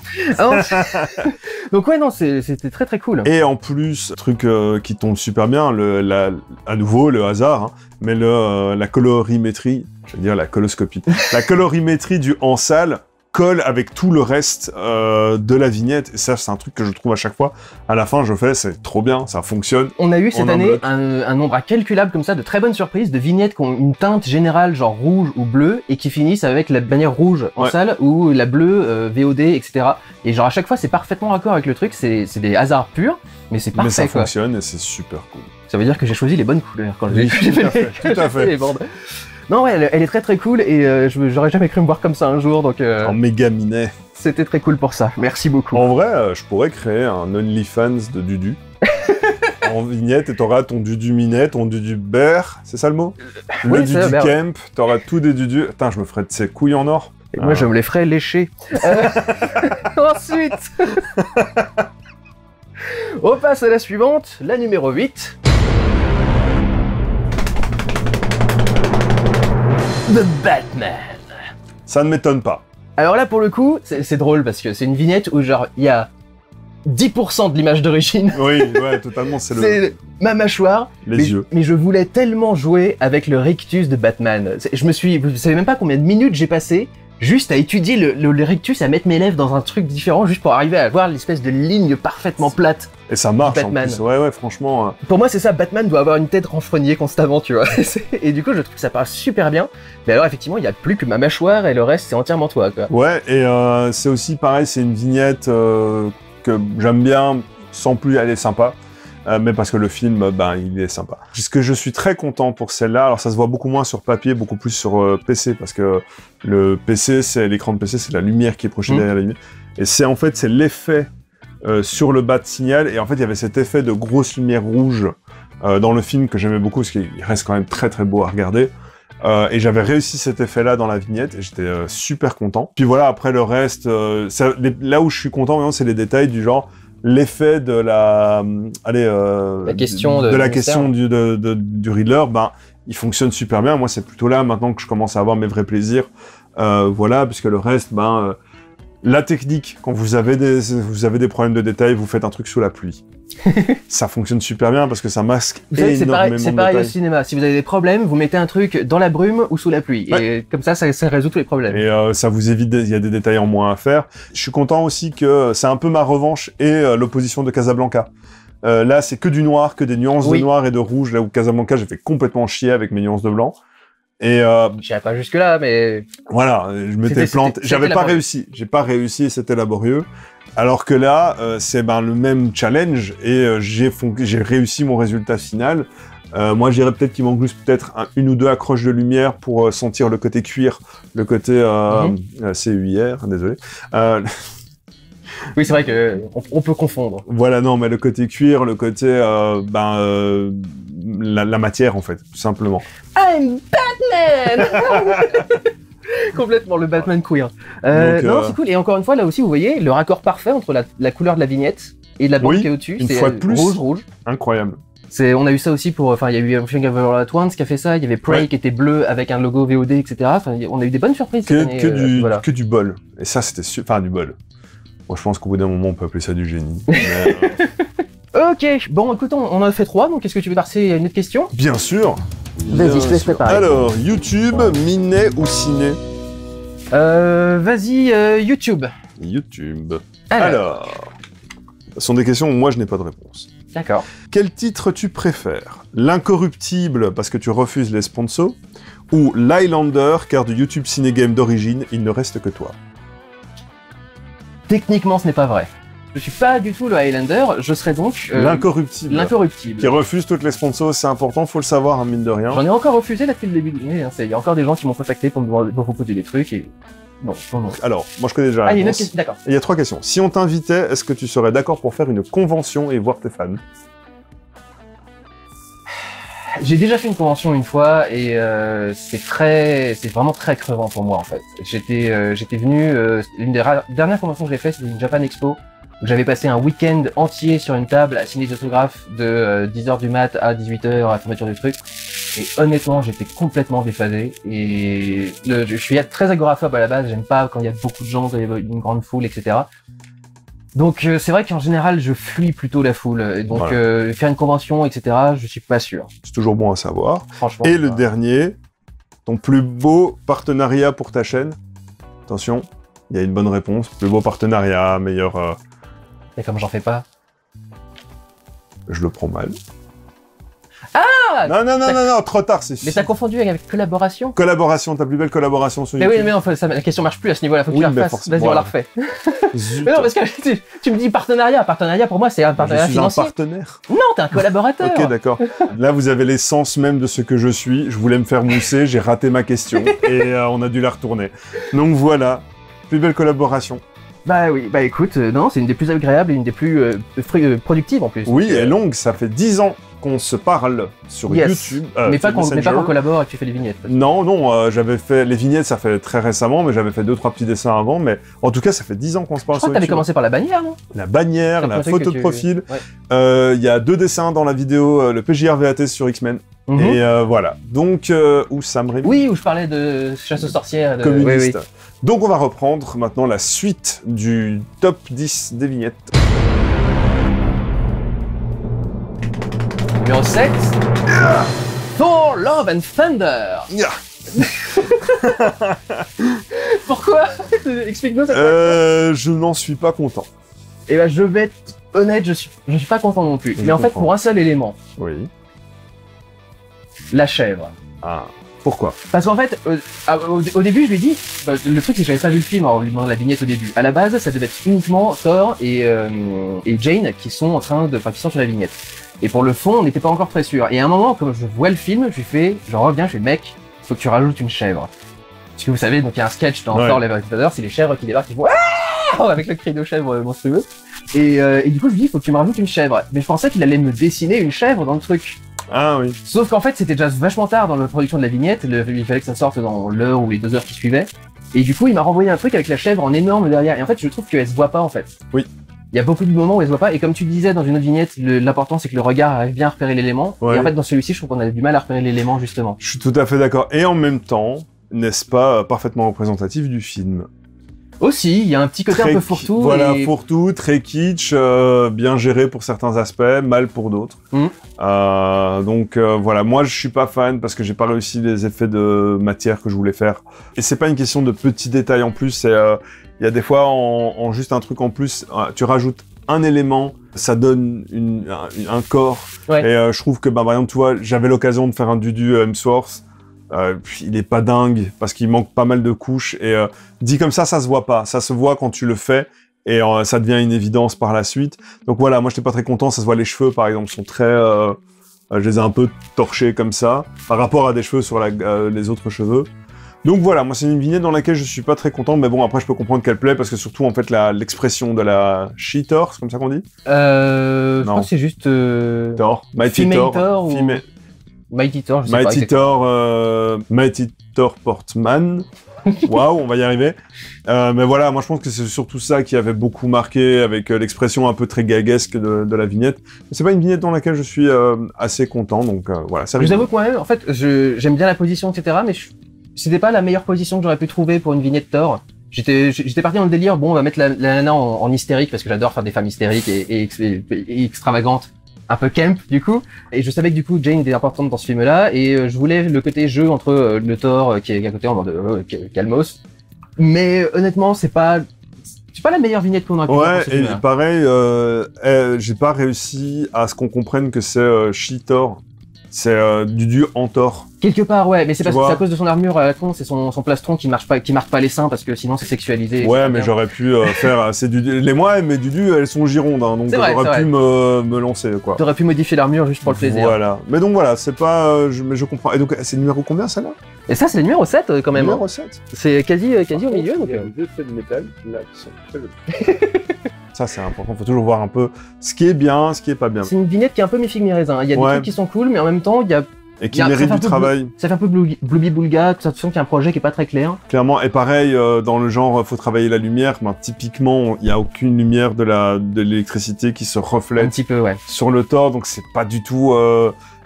Donc ouais, non, c'était très très cool. Et en plus, truc qui tombe super bien, à nouveau, le hasard, hein, mais la colorimétrie, je veux dire la coloscopie, la colorimétrie du en salle colle avec tout le reste de la vignette, et ça c'est un truc que je trouve à chaque fois, à la fin je fais, c'est trop bien, ça fonctionne. On a eu cette année un nombre incalculable comme ça de très bonnes surprises, de vignettes qui ont une teinte générale genre rouge ou bleu, et qui finissent avec la bannière rouge en salle, ou la bleue VOD, etc. Et genre à chaque fois c'est parfaitement raccord avec le truc, c'est des hasards purs, mais c'est parfait. Mais ça fonctionne et c'est super cool. Ça veut dire que j'ai choisi les bonnes couleurs quand j'ai fait les bandes. Non, ouais, elle est très très cool et j'aurais jamais cru me voir comme ça un jour, donc... En méga minet. C'était très cool pour ça, merci beaucoup. En vrai, je pourrais créer un OnlyFans de Dudu. En vignette, et t'auras ton Dudu minet, ton Dudu bear, c'est ça le mot? Le Dudu camp, t'auras tout des Dudus. Attends, je me ferais de ces couilles en or. Et moi, je me les ferais lécher. Ensuite On passe à la suivante, la numéro 8. The Batman. Ça ne m'étonne pas. Alors là, pour le coup, c'est drôle parce que c'est une vignette où genre, il y a 10% de l'image d'origine. Oui, ouais, totalement, C'est ma mâchoire. les yeux. Mais je voulais tellement jouer avec le rictus de Batman. Vous savez même pas combien de minutes j'ai passé juste à étudier le rictus, à mettre mes lèvres dans un truc différent, juste pour arriver à voir l'espèce de ligne parfaitement plate. Et ça marche en Batman. plus. Ouais, franchement. Pour moi, c'est ça, Batman doit avoir une tête renfrognée constamment, tu vois. Et du coup, je trouve que ça passe super bien. Mais alors, effectivement, il n'y a plus que ma mâchoire et le reste, c'est entièrement toi, quoi. Ouais, et c'est aussi pareil, c'est une vignette que j'aime bien, sans plus, elle est sympa. Mais parce que le film, il est sympa. Puisque je suis très content pour celle-là. Alors ça se voit beaucoup moins sur papier, beaucoup plus sur PC, parce que le PC, l'écran de PC, c'est la lumière qui est projetée derrière la lumière. Et c'est l'effet sur le bas de signal. Et en fait, il y avait cet effet de grosse lumière rouge dans le film que j'aimais beaucoup, parce qu'il reste quand même très très beau à regarder. Et j'avais réussi cet effet-là dans la vignette, et j'étais super content. Puis voilà, après le reste, là où je suis content, maintenant, c'est les détails du genre... L'effet de la question du Riddler, il fonctionne super bien. Moi, c'est plutôt là maintenant que je commence à avoir mes vrais plaisirs. Voilà, puisque le reste, la technique, quand vous avez des problèmes de détails, vous faites un truc sous la pluie. Ça fonctionne super bien parce que ça masque énormément de détails. C'est pareil au cinéma. Si vous avez des problèmes, vous mettez un truc dans la brume ou sous la pluie. Ouais. Et comme ça résout tous les problèmes. Et ça vous évite, il y a des détails en moins à faire. Je suis content aussi que c'est un peu ma revanche et l'opposition de Casablanca. Là, c'est que du noir, que des nuances de noir et de rouge. Là où Casablanca, j'ai fait complètement chier avec mes nuances de blanc. Et j'irai pas jusque là, mais voilà, je m'étais planté. J'avais pas réussi. J'ai pas réussi et c'était laborieux. Alors que là, c'est le même challenge et j'ai réussi mon résultat final. Moi, je dirais peut-être qu'il manque juste une ou deux accroches de lumière pour sentir le côté cuir, le côté CUIR, désolé. Oui, c'est vrai que on peut confondre. Voilà, non, mais le côté cuir, le côté la matière en fait, tout simplement. I'm Batman. Complètement le Batman queer. Non, c'est cool. Et encore une fois, là aussi, vous voyez le raccord parfait entre la couleur de la vignette et de la bande qui est au-dessus. Une fois de plus. Rouge. Incroyable. On a eu ça aussi il y a eu Everything Everywhere at Once qui a fait ça. Il y avait Prey qui était bleu avec un logo VOD, etc. Enfin, on a eu des bonnes surprises cette année. Que du bol. Et ça, c'était du bol. Bon, je pense qu'au bout d'un moment, on peut appeler ça du génie. Mais, Ok, bon, écoute, on en a fait 3, donc est-ce que tu veux passer à une autre question? Bien sûr. Vas-y, je te laisse préparer. Alors, YouTube, Minet ou Ciné? Vas-y, YouTube. YouTube. Alors, ce sont des questions où moi je n'ai pas de réponse. D'accord. Quel titre tu préfères? L'Incorruptible parce que tu refuses les sponsors, ou l'Highlander car du YouTube Ciné Game d'origine, il ne reste que toi? Techniquement, ce n'est pas vrai. Je suis pas du tout le Highlander, je serais donc... L'Incorruptible. L'Incorruptible. Qui refuse toutes les sponsors, c'est important, faut le savoir, hein, mine de rien. J'en ai encore refusé là depuis le début de l'année, il y a encore des gens qui m'ont contacté pour me proposer des trucs et... Non. Alors, moi je connais déjà la réponse. Il y a une autre question, d'accord. Il y a 3 questions. Si on t'invitait, est-ce que tu serais d'accord pour faire une convention et voir tes fans? J'ai déjà fait une convention une fois et c'est vraiment très crevant pour moi en fait. J'étais venu, une des dernières conventions que j'ai fait, c'était une Japan Expo, où j'avais passé un week-end entier sur une table à signer des autographes de 10h du mat à 18h à la fermeture du truc. Et honnêtement, j'étais complètement déphasé. Et je suis très agoraphobe à la base, j'aime pas quand il y a beaucoup de gens, quand il y a une grande foule, etc. Donc c'est vrai qu'en général, je fuis plutôt la foule. Et donc voilà. Faire une convention, etc., je suis pas sûr. C'est toujours bon à savoir. Franchement. Et le dernier, ton plus beau partenariat pour ta chaîne? Attention, il y a une bonne réponse. Plus beau partenariat, meilleur... Et comme j'en fais pas. Je le prends mal. Ah! Non, trop tard, c'est... Mais t'as confondu avec collaboration? Collaboration, ta plus belle collaboration sur YouTube. Mais oui, mais non, la question marche plus à ce niveau-là, faut que tu la refasses. Vas-y, on la refait. Mais non, parce que tu me dis partenariat. Partenariat, pour moi, c'est un partenariat financier. Je suis un partenaire. Non, t'es un collaborateur. Ok, d'accord. Là, vous avez l'essence même de ce que je suis. Je voulais me faire mousser, j'ai raté ma question. Et on a dû la retourner. Donc voilà, plus belle collaboration. Bah oui, écoute, non, c'est une des plus agréables et une des plus productives en plus. Oui, et longue, ça fait 10 ans qu'on se parle sur Yes. YouTube. Mais pas sur qu'on collabore et que tu fais les vignettes. Non, j'avais fait les vignettes, ça fait très récemment, mais j'avais fait 2-3 petits dessins avant. Mais en tout cas, ça fait 10 ans qu'on se parle Je crois sur que t'avais YouTube. commencé par la bannière, non? La bannière, C'est la un truc photo que de profil. Ouais. Il y a 2 dessins dans la vidéo, le PJRVAT sur X-Men. Mhm. Et voilà. Donc, où Sam Raimi, Oui, où je parlais de chasse aux sorcières. communiste. Oui, oui. Donc, on va reprendre maintenant la suite du top 10 des vignettes. Numéro 7. Thor, Love and Thunder. Yeah. Pourquoi? Explique-nous ça. Je n'en suis pas content. Et ben, je vais être honnête, je suis pas content non plus. Je Mais en fait, comprends. pour un seul élément, Oui. la chèvre. Ah. Pourquoi? Parce qu'en fait, au début, je lui ai dit, bah, le truc c'est que j'avais pas vu le film en lui demandant la vignette au début. À la base, ça devait être uniquement Thor et Jane qui sont qui sont sur la vignette. Et pour le fond, on n'était pas encore très sûr. Et à un moment, comme je vois le film, je lui fais, je reviens, je fais, mec, faut que tu rajoutes une chèvre. Parce que vous savez, donc il y a un sketch dans Ouais. Thor Love and Thunder, c'est les chèvres qui débarquent, qui font ah avec le cri de chèvre monstrueux. Et du coup, je lui dis, faut que tu me rajoutes une chèvre. Mais je pensais qu'il allait me dessiner une chèvre dans le truc. Ah oui. Sauf qu'en fait, c'était déjà vachement tard dans la production de la vignette. Il fallait que ça sorte dans l'heure ou les 2 heures qui suivaient. Et du coup, il m'a renvoyé un truc avec la chèvre en énorme derrière. Et en fait, je trouve qu'elle se voit pas, en fait. Oui. Il y a beaucoup de moments où elle se voit pas. Et comme tu disais dans une autre vignette, l'important, c'est que le regard arrive bien à repérer l'élément. Ouais. Et en fait, dans celui-ci, je trouve qu'on a du mal à repérer l'élément, justement. Je suis tout à fait d'accord. Et en même temps, n'est-ce pas parfaitement représentatif du film? Aussi, il y a un petit côté un peu fourre-tout. Voilà, et... fourre-tout, très kitsch, bien géré pour certains aspects, mal pour d'autres. Mhm. Donc voilà, moi je suis pas fan parce que j'ai pas réussi les effets de matière que je voulais faire. Et c'est pas une question de petits détails en plus, c'est il y a des fois en juste un truc en plus, tu rajoutes un élément, ça donne un corps. Ouais. Et je trouve que par exemple, tu vois, j'avais l'occasion de faire un Dudu Hemsworth. Il est pas dingue parce qu'il manque pas mal de couches et dit comme ça se voit pas, ça se voit quand tu le fais et ça devient une évidence par la suite. Donc voilà, moi j'étais pas très content, ça se voit les cheveux par exemple sont très je les ai un peu torchés comme ça par rapport à des cheveux sur les autres cheveux. Donc voilà, moi c'est une vignette dans laquelle je suis pas très content, mais bon après je peux comprendre qu'elle plaît parce que surtout en fait l'expression de la She-Thor, c'est comme ça qu'on dit? Je Non. crois que c'est juste... Thor, Mighty Female Thor, Thor ou- Female- Mighty Thor, je sais pas Mighty exactement. Mighty Thor Portman. Waouh, on va y arriver. Mais voilà, moi je pense que c'est surtout ça qui avait beaucoup marqué avec l'expression un peu très gaguesque de la vignette. Mais c'est pas une vignette dans laquelle je suis assez content, donc voilà. Ça Je vous avoue que moi-même, en fait, j'aime bien la position, etc., mais c'était pas la meilleure position que j'aurais pu trouver pour une vignette Thor. J'étais parti dans le délire, bon, on va mettre la nana en hystérique, parce que j'adore faire des femmes hystériques et extravagantes. Un peu camp, du coup. Et je savais que, du coup, Jane était importante dans ce film-là, et je voulais le côté jeu entre le Thor qui est à côté en mode calmos. Mais honnêtement, c'est pas la meilleure vignette qu'on a pu voir Ouais, pour ce et film-là. pareil, j'ai pas réussi à ce qu'on comprenne que c'est She-Thor. C'est Dudu en Thor. Quelque part, ouais, mais c'est Tu parce que vois. c'est à cause de son armure à la con, c'est son plastron qui marque pas les seins parce que sinon c'est sexualisé. et Ouais, c'est mais bien. j'aurais pu faire... c'est Dudu... Les moi, mais Dudu, elles sont girondes, hein, donc C'est vrai, j'aurais c'est pu me lancer, quoi. T'aurais pu modifier l'armure juste pour le plaisir. Voilà. Mais donc voilà, c'est pas... mais je comprends. Et donc, c'est numéro combien, celle-là? Et ça, c'est le numéro 7 quand même. Numéro 7. C'est quasi au milieu. Donc, Il y a des effets de métal, là, qui sont très jolis. Ça, c'est important. Faut toujours voir un peu ce qui est bien, ce qui est pas bien. c'est une vignette qui est un peu mi-figue mi-raisin. Il y a des Ouais. trucs qui sont cool, mais en même temps, il y a Et qui ça mérite fait un du peu travail, ça fait un peu blooby-boulga, ça sent qu'il y a un projet qui est pas très clair. clairement. Et pareil, dans le genre, faut travailler la lumière. Ben, typiquement, il y a aucune lumière de l'électricité qui se Un reflète petit peu, ouais. sur le Thor, donc c'est pas du tout...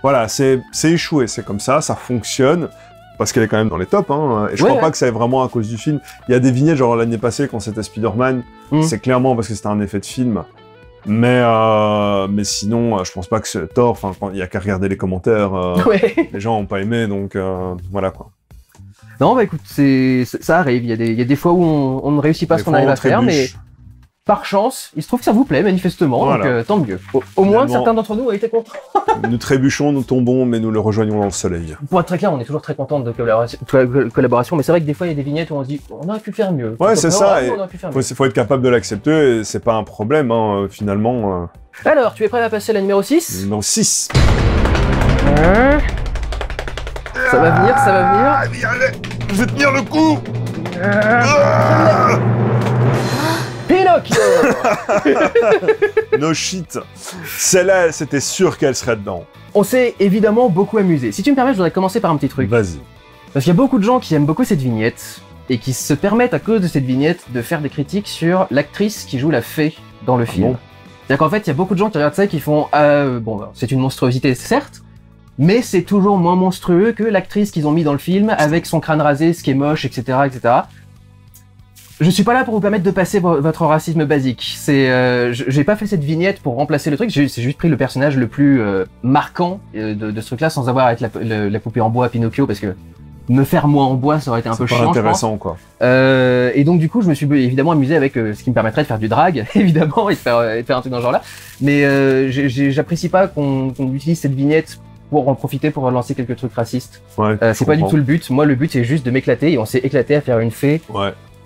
Voilà, c'est échoué, c'est comme ça fonctionne, parce qu'elle est quand même dans les tops, hein, et je Ouais, crois ouais. pas que c'est vraiment à cause du film. Il y a des vignettes, genre l'année passée, quand c'était Spider-Man, c'est clairement parce que c'était un effet de film, mais sinon, je pense pas que c'est Thor, enfin, il y a qu'à regarder les commentaires, Ouais. les gens ont pas aimé, donc voilà, quoi. Non, bah écoute, ça arrive. Il y a des fois où on ne réussit pas Des ce qu'on fois, arrive on à faire, mais trébuche. par chance, il se trouve que ça vous plaît manifestement, Voilà. donc tant mieux. Au moins, Finalement- certains d'entre nous ont été contents. Nous trébuchons, nous tombons, mais nous le rejoignons dans le soleil. Pour être très clair, on est toujours très content de collaboration, mais c'est vrai que des fois, il y a des vignettes où on se dit, on aurait pu faire mieux. Ouais, c'est ça, et On aurait pu faire mieux. faut être capable de l'accepter, et c'est pas un problème, hein, finalement. Alors, tu es prêt à passer à la numéro 6? Numéro 6. Ça va venir, ça va venir. Je vais tenir le coup. Pinocchio! Pinocchio. No shit. Celle-là, c'était sûr qu'elle serait dedans. On s'est évidemment beaucoup amusé. Si tu me permets, je voudrais commencer par un petit truc. Vas-y. Parce qu'il y a beaucoup de gens qui aiment beaucoup cette vignette, et qui se permettent, à cause de cette vignette, de faire des critiques sur l'actrice qui joue la fée dans le film. Bon. C'est-à-dire qu'en fait, il y a beaucoup de gens qui regardent ça et qui font bon, c'est une monstruosité, certes, mais c'est toujours moins monstrueux que l'actrice qu'ils ont mis dans le film, avec son crâne rasé, ce qui est moche, etc., etc. Je suis pas là pour vous permettre de passer votre racisme basique. J'ai pas fait cette vignette pour remplacer le truc, j'ai juste pris le personnage le plus marquant de ce truc-là, sans avoir avec la poupée en bois Pinocchio, parce que me faire moi en bois, ça aurait été un peu chiant, intéressant, quoi. Et donc du coup, je me suis évidemment amusé avec ce qui me permettrait de faire du drag, évidemment, et de faire un truc dans ce genre-là. Mais j'apprécie pas qu'on utilise cette vignette pour en profiter pour lancer quelques trucs racistes. Ouais, c'est pas du tout le but. Moi, le but, c'est juste de m'éclater, et on s'est éclaté à faire une fée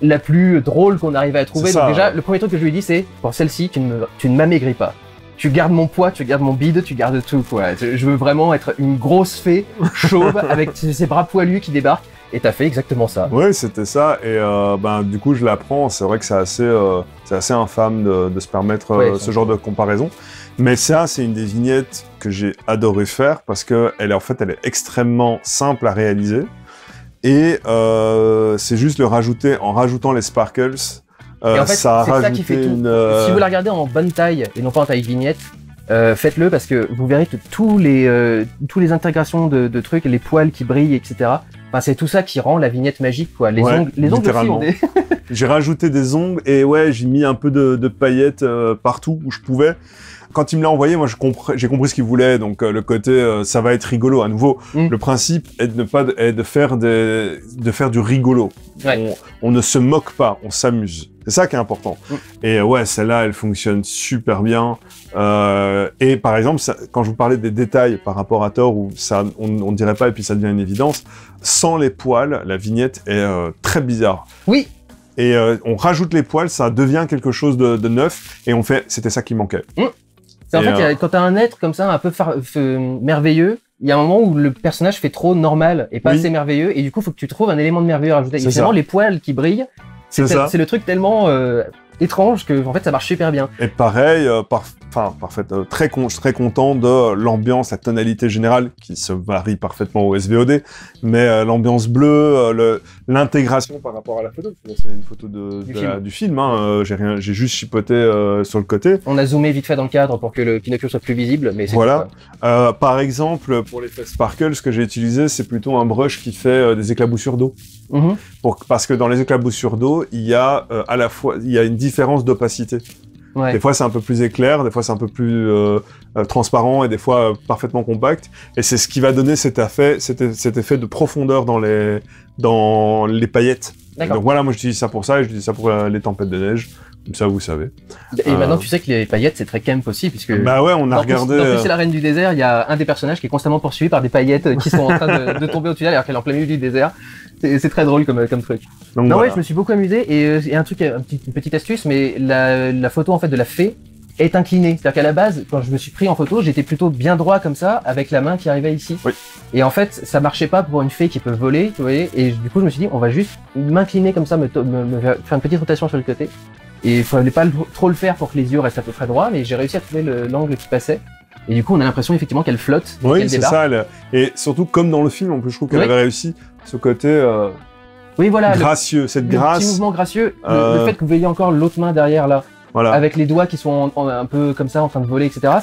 la plus drôle qu'on arrivait à trouver. Donc déjà, le premier truc que je lui ai dit, c'est, pour celle-ci, tu ne m'amaigris pas. Tu gardes mon poids, tu gardes mon bide, tu gardes tout, quoi. Je veux vraiment être une grosse fée chauve avec ses bras poilus qui débarquent. Et t'as fait exactement ça. Oui, c'était ça. Et du coup, je l'apprends. C'est vrai que c'est assez infâme de se permettre ce genre de comparaison. Mais ça, c'est une des vignettes que j'ai adoré faire parce que elle est extrêmement simple à réaliser. Et c'est juste le rajouter en rajoutant les sparkles. Et en fait, c'est ça qui fait tout. Si vous la regardez en bonne taille et non pas en taille vignette, faites-le parce que vous verrez que tous les intégrations de trucs, les poils qui brillent, etc. Enfin, c'est tout ça qui rend la vignette magique, quoi. Les ongles aussi ont des... J'ai rajouté des ongles et j'ai mis un peu de paillettes partout où je pouvais. Quand il me l'a envoyé, moi j'ai compris ce qu'il voulait, donc le côté ça va être rigolo. À nouveau, le principe est de faire du rigolo. Ouais. On ne se moque pas, on s'amuse. C'est ça qui est important. Et celle-là, elle fonctionne super bien. Et par exemple, quand je vous parlais des détails par rapport à Thor, où ça, on dirait pas et puis ça devient une évidence, sans les poils, la vignette est très bizarre. Oui. Et on rajoute les poils, ça devient quelque chose de neuf, et on fait, c'était ça qui manquait. En fait, quand t'as un être comme ça, un peu merveilleux, il y a un moment où le personnage fait trop normal et pas assez merveilleux, et du coup, faut que tu trouves un élément de merveilleux à rajouter. Et finalement, les poils qui brillent, c'est le truc tellement étrange que, en fait, ça marche super bien. Et pareil, parfait, très content de l'ambiance, la tonalité générale, qui se varie parfaitement au SVOD, mais l'ambiance bleue, l'intégration par rapport à la photo, c'est une photo du film, hein, j'ai juste chipoté sur le côté. On a zoomé vite fait dans le cadre pour que le Pinocchio soit plus visible, mais c'est voilà. Par exemple, pour l'effet sparkle, ce que j'ai utilisé, c'est plutôt un brush qui fait des éclaboussures d'eau. Parce que dans les éclaboussures d'eau, il y a à la fois une différence d'opacité. Des fois c'est un peu plus éclair, des fois c'est un peu plus transparent et des fois parfaitement compact. Et c'est ce qui va donner cet effet de profondeur dans les paillettes. Donc voilà, moi j'utilise ça pour ça et j'utilise ça pour les tempêtes de neige. Comme ça, vous savez. Et maintenant, tu sais que les paillettes, c'est très camp aussi, puisque... Bah ouais, on a regardé... Dans C'est la Reine du désert, il y a un des personnages qui est constamment poursuivi par des paillettes qui sont en train de tomber au tunnel alors qu'elle est en plein milieu du désert. C'est très drôle comme truc. Donc, non, voilà. Je me suis beaucoup amusé, et une petite astuce, mais la photo, en fait, de la fée est inclinée. C'est-à-dire qu'à la base, quand je me suis pris en photo, j'étais plutôt bien droit comme ça, avec la main qui arrivait ici. Oui. Et en fait, ça marchait pas pour une fée qui peut voler, vous voyez, et du coup, je me suis dit, on va juste m'incliner comme ça, me faire une petite rotation sur le côté. Et il fallait pas trop le faire pour que les yeux restent à peu près droits, mais j'ai réussi à trouver l'angle qui passait. Et du coup, on a l'impression effectivement qu'elle flotte. Oui, c'est ça. Et surtout, comme dans le film, en plus, je trouve qu'elle avait réussi ce côté gracieux, cette grâce. Petit mouvement gracieux. Le fait que vous voyez encore l'autre main derrière là, avec les doigts qui sont un peu comme ça, en train de voler, etc.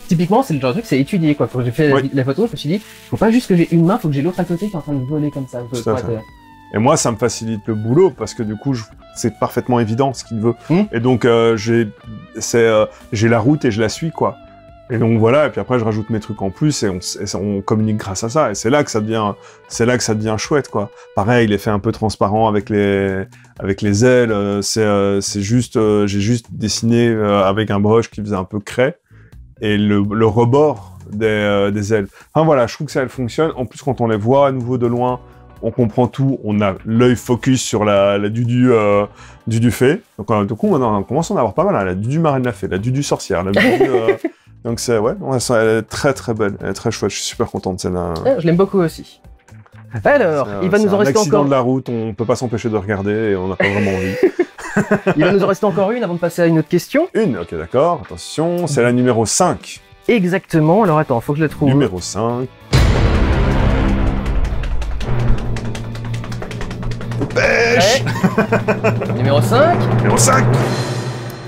Typiquement, c'est le genre de truc, c'est étudié, quoi. Quand j'ai fait la photo, je me suis dit, faut pas juste que j'ai une main, faut que j'ai l'autre à côté qui est en train de voler comme ça. Et moi, ça me facilite le boulot parce que du coup, c'est parfaitement évident ce qu'il veut. Et donc, j'ai la route et je la suis, quoi. Et donc voilà. Et puis après, je rajoute mes trucs en plus et on communique grâce à ça. Et c'est là que ça devient chouette, quoi. Pareil, l'effet un peu transparent avec les ailes. C'est juste, j'ai juste dessiné avec un brush qui faisait un peu craie et le rebord des ailes. Enfin voilà, je trouve que ça, elle fonctionne. En plus, quand on les voit à nouveau de loin, on comprend tout, on a l'œil focus sur la Dudu fée. Donc du coup, on commence à en avoir pas mal, hein, la Dudu marraine de la fée, la Dudu sorcière, la Dudu, donc c'est, elle est très très belle, elle est très chouette, je suis super content de celle-là. Je l'aime beaucoup aussi. Alors, il va nous en rester encore... C'est un accident de la route, on peut pas s'empêcher de regarder et on n'a pas vraiment envie. Il va nous en rester encore une avant de passer à une autre question. Une, ok, d'accord. Attention, c'est la numéro 5. Exactement, alors attends, faut que je la trouve. Numéro 5. Pêche. Numéro 5. Numéro 5.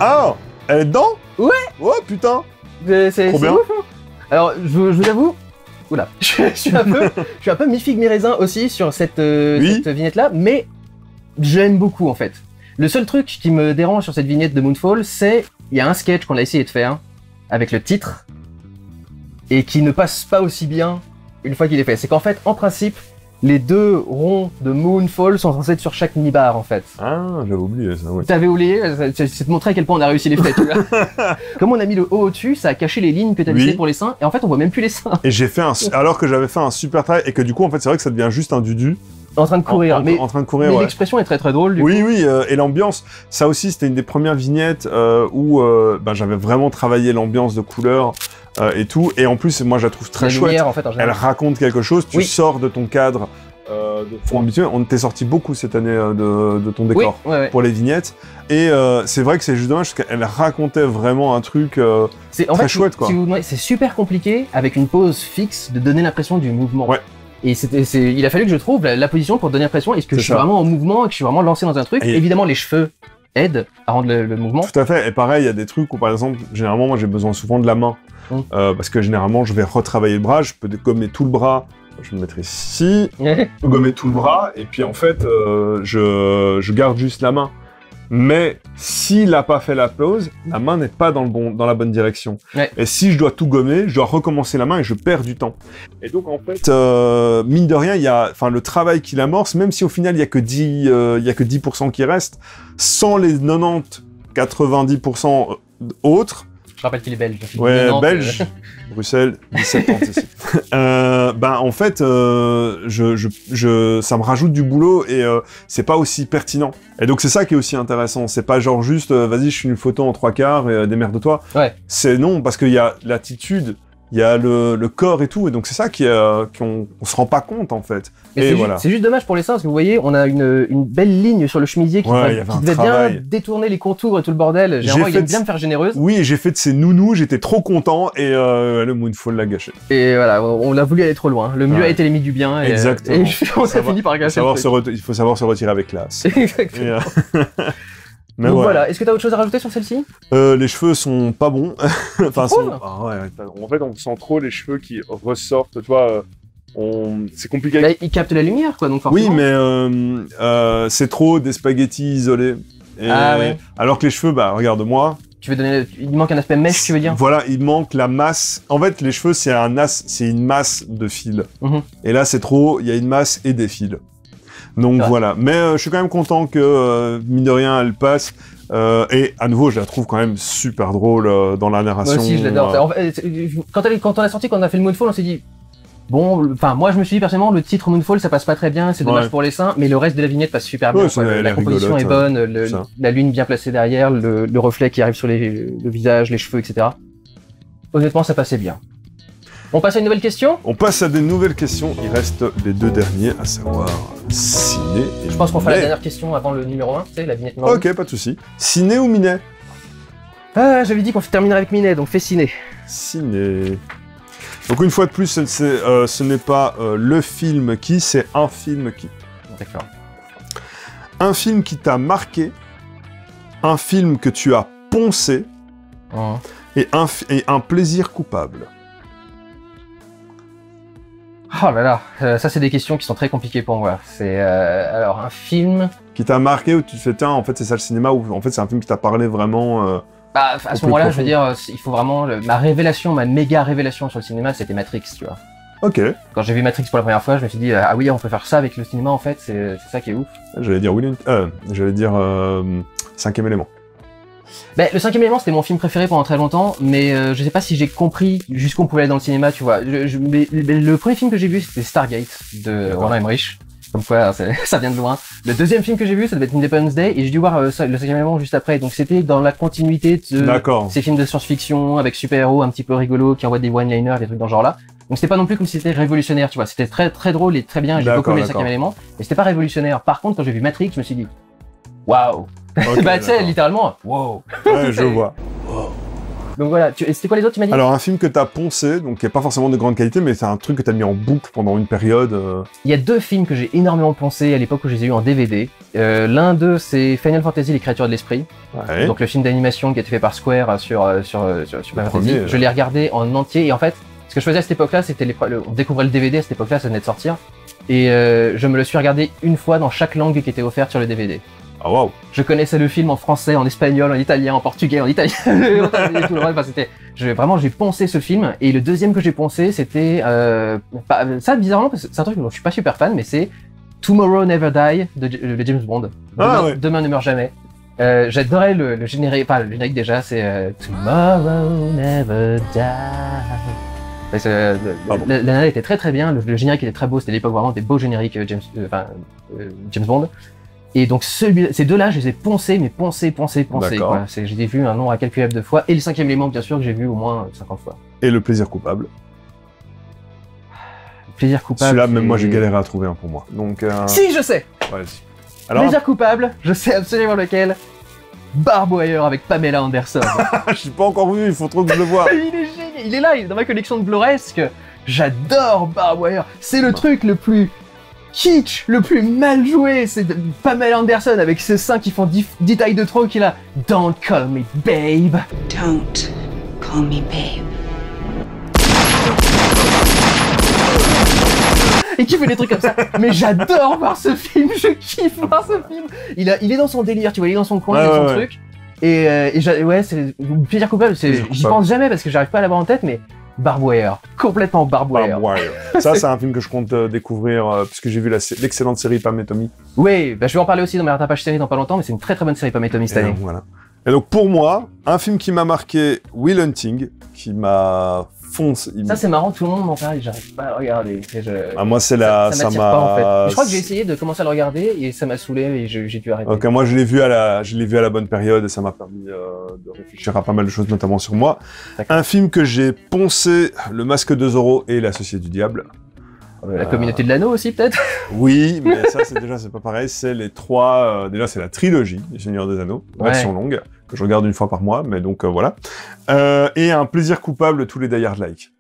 Ah, elle est dedans? Ouais. Oh, putain. C'est Trop bien. ouf, hein. Alors, je vous avoue, oula, je suis un peu mi-figue mi-raisin aussi sur cette vignette-là, mais j'aime beaucoup en fait. Le seul truc qui me dérange sur cette vignette de Moonfall, c'est il y a un sketch qu'on a essayé de faire avec le titre et qui ne passe pas aussi bien une fois qu'il est fait. C'est qu'en fait, en principe, les deux ronds de Moonfall sont censés être sur chaque mini-bar en fait. Ah, j'avais oublié ça, ouais. T'avais oublié, c'est te montrer à quel point on a réussi les fêtes. Tu vois. Comme on a mis le haut au-dessus, ça a caché les lignes que t'as dessinées pour les seins, et en fait on voit même plus les seins. Et j'ai fait alors que j'avais fait un super travail, et que du coup, en fait, c'est vrai que ça devient juste un dudu. En train de courir, en train de courir, mais ouais. l'expression est très très drôle du coup. Oui, et l'ambiance. Ça aussi, c'était une des premières vignettes où j'avais vraiment travaillé l'ambiance de couleur et tout. Et en plus, moi, je la trouve très chouette. Lumière, en fait, en Elle raconte quelque chose, tu Oui. sors de ton cadre de fond habituel. On t'est sorti beaucoup cette année de ton décor pour les vignettes. Et c'est vrai que c'est juste dommage parce qu'elle racontait vraiment un truc très chouette, quoi. C'est super compliqué, avec une pose fixe, de donner l'impression du mouvement. Ouais. Et il a fallu que je trouve la position pour donner l'impression, est-ce que je suis vraiment en mouvement et que je suis vraiment lancé dans un truc. Et évidemment, les cheveux aident à rendre le mouvement. Tout à fait. Et pareil, il y a des trucs où, par exemple, généralement, moi, j'ai besoin souvent de la main. Parce que généralement, je vais retravailler le bras, je peux gommer tout le bras. Je vais me mettre ici, je peux gommer tout le bras, et puis en fait, je garde juste la main. Mais s'il n'a pas fait la pose, la main n'est pas dans la bonne direction. Ouais. Et si je dois tout gommer, je dois recommencer la main et je perds du temps. Et donc en fait, mine de rien, il y a, le travail qu'il amorce, même si au final il y a que 10% qui reste, sans les 90-90% autres. Je rappelle qu'il est belge. Ouais, belge, Bruxelles, 17 ans ici. En fait, ça me rajoute du boulot et c'est pas aussi pertinent. Et donc c'est ça qui est aussi intéressant. C'est pas genre juste, vas-y, je fais une photo en 3/4 et démerde-toi. Ouais. C'est non, parce qu'il y a l'attitude, il y a le corps et tout, et donc c'est ça qu'on se rend pas compte en fait. Et voilà. C'est juste dommage pour les seins, parce que vous voyez, on a une belle ligne sur le chemisier qui devait bien détourner les contours et tout le bordel. Généralement, il aime bien me faire généreuse. Oui, j'ai fait de ces nounous, j'étais trop content, et le Moonfall l'a gâché. Et voilà, on l'a voulu aller trop loin. Le mieux a été l'ennemi du bien. Et, exactement. Et on a fini par gâcher. Il faut savoir se retirer avec classe. Exactement. Mais donc voilà, est-ce que t'as autre chose à rajouter sur celle-ci? Les cheveux sont pas bons. En fait, on sent trop les cheveux qui ressortent, tu vois. C'est compliqué. Bah, ils captent la lumière, quoi, donc forcément. Oui, mais c'est trop des spaghettis isolés. Et alors que les cheveux, regarde-moi. Tu veux donner, il manque un aspect mèche, tu veux dire? Voilà, il manque la masse. En fait, les cheveux, c'est une masse de fils. Et là, c'est trop. Il y a une masse et des fils. Donc voilà, mais je suis quand même content que, mine de rien, elle passe. Et à nouveau, je la trouve quand même super drôle dans la narration. Moi aussi, je l'adore. Quand on a sorti, quand on a fait le Moonfall, on s'est dit, bon, moi je me suis dit personnellement, le titre Moonfall, ça passe pas très bien, c'est dommage pour les seins, mais le reste de la vignette passe super bien. La composition est bonne, la lune bien placée derrière, le reflet qui arrive sur le visage, les cheveux, etc. Honnêtement, ça passait bien. On passe à une nouvelle question? On passe à des nouvelles questions. Il reste les deux derniers, à savoir ciné et Je pense qu'on fera la dernière question avant le numéro 1, tu sais, la vignette normale. Ok, pas de souci. Ciné ou Minet? Ah, j'avais dit qu'on terminerait avec Minet, donc fais ciné. Ciné. Donc une fois de plus, ce n'est pas le film qui, c'est un film qui. D'accord. Un film qui t'a marqué, un film que tu as poncé, et un plaisir coupable. Oh là là, ça c'est des questions qui sont très compliquées pour moi. C'est alors un film qui t'a marqué où tu te fais tiens, en fait c'est ça le cinéma, ou en fait c'est un film qui t'a parlé vraiment. À ce moment-là, je veux dire, il faut vraiment ma méga révélation sur le cinéma, c'était Matrix, tu vois. Ok. Quand j'ai vu Matrix pour la première fois, je me suis dit ah oui, on peut faire ça avec le cinéma en fait, c'est ça qui est ouf. J'allais dire Cinquième élément. Ben, le Cinquième élément, c'était mon film préféré pendant très longtemps, mais je sais pas si j'ai compris jusqu'où on pouvait aller dans le cinéma, tu vois. Le premier film que j'ai vu, c'était Stargate, de Roland Emmerich. Comme quoi, ça vient de loin. Le deuxième film que j'ai vu, ça devait être Independence Day, et j'ai dû voir le Cinquième élément juste après. Donc c'était dans la continuité de ces films de science-fiction, avec super-héros un petit peu rigolos, qui envoient des one-liners, des trucs dans ce genre-là. Donc c'était pas non plus comme si c'était révolutionnaire, tu vois. C'était très très drôle et très bien, j'ai beaucoup aimé le Cinquième élément, mais c'était pas révolutionnaire. Par contre, quand j'ai vu Matrix, je me suis dit, waouh! Ok, Bah tu sais, d'accord. littéralement, wow. Ouais, je vois. Donc voilà, et c'était quoi les autres tu m'as dit? Alors, un film que t'as poncé, donc qui est pas forcément de grande qualité, mais c'est un truc que t'as mis en boucle pendant une période. Il y a 2 films que j'ai énormément pensé à l'époque où je les ai eu en DVD. L'un d'eux, c'est Final Fantasy, les créatures de l'esprit. Ouais. Donc le film d'animation qui a été fait par Square sur Final Fantasy. premier, Je l'ai regardé en entier et en fait, ce que je faisais à cette époque-là, c'était on découvrait le DVD à cette époque-là, ça venait de sortir. Et je me le suis regardé une fois dans chaque langue qui était offerte sur le DVD. Ah, waouh. Je connaissais le film en français, en espagnol, en italien, en portugais, en italien. Enfin, vraiment, j'ai poncé ce film. Et le deuxième que j'ai poncé, c'était ça bizarrement, parce que c'est un truc dont je suis pas super fan, mais c'est Tomorrow Never Die de James Bond. Ah, ouais. Demain ne meurt jamais. J'adorais le générique, pas le générique déjà, c'est Tomorrow Never Die. La nana était très très bien, le générique était très beau, c'était l'époque vraiment des beaux génériques James Bond. Et donc ces deux-là, je les ai poncés, mais poncés. D'accord. J'ai vu un nombre incalculable de fois. Et le 5e élément, bien sûr, que j'ai vu au moins 50 fois. Et Le Plaisir Coupable. Plaisir coupable. Celui-là, même moi, j'ai galéré à trouver un pour moi. Donc, Si, je sais. vas-y. Alors, Plaisir coupable, je sais absolument lequel. Barbwire avec Pamela Anderson. je l'ai pas encore vu, il faut trop que je le voie. Il est génial, il est là, il est dans ma collection de Blu-raysque. J'adore Barbwire. C'est le truc le plus kitsch, le plus mal joué. C'est Pamela Anderson avec ses seins qui font 10 tailles de trop qui là. Don't call me babe. Don't call me babe. Et qui fait des trucs comme ça. Mais j'adore voir ce film, je kiffe voir ce film. Il est dans son délire, tu vois, il est dans son coin, Ouais, il est dans son ouais. truc. Ouais, c'est Plaisir coupable, Plaisir j'y coupable. pense jamais parce que j'arrive pas à l'avoir en tête, mais Barbwire, complètement Barbwire. Barbwire. Ça, c'est un film que je compte découvrir, puisque j'ai vu l'excellente série Pam et Tommy. Oui, bah, je vais en parler aussi dans mes rattrapages série dans pas longtemps, mais c'est une très très bonne série Pam et Tommy cette Et année. donc, voilà. Et donc, pour moi, un film qui m'a marqué, Will Hunting, qui m'a foncé. Ça c'est marrant, tout le monde m'en parle, j'arrive pas à regarder. Ah, moi, c'est Ça ça m'attire pas en fait. Mais je crois que j'ai essayé de commencer à le regarder et ça m'a saoulé et j'ai dû arrêter. Ok, moi je l'ai vu à la bonne période et ça m'a permis de réfléchir à pas mal de choses, notamment sur moi. D'accord. Un film que j'ai poncé, Le Masque de Zorro et L'Associé du Diable. La communauté de l'anneau aussi peut-être. Oui, mais ça c'est pas pareil, c'est les trois, déjà c'est la trilogie du Seigneur des Anneaux, Ouais. version longue, que je regarde une fois par mois, mais donc voilà. Et un plaisir coupable, tous les Die Hard-like.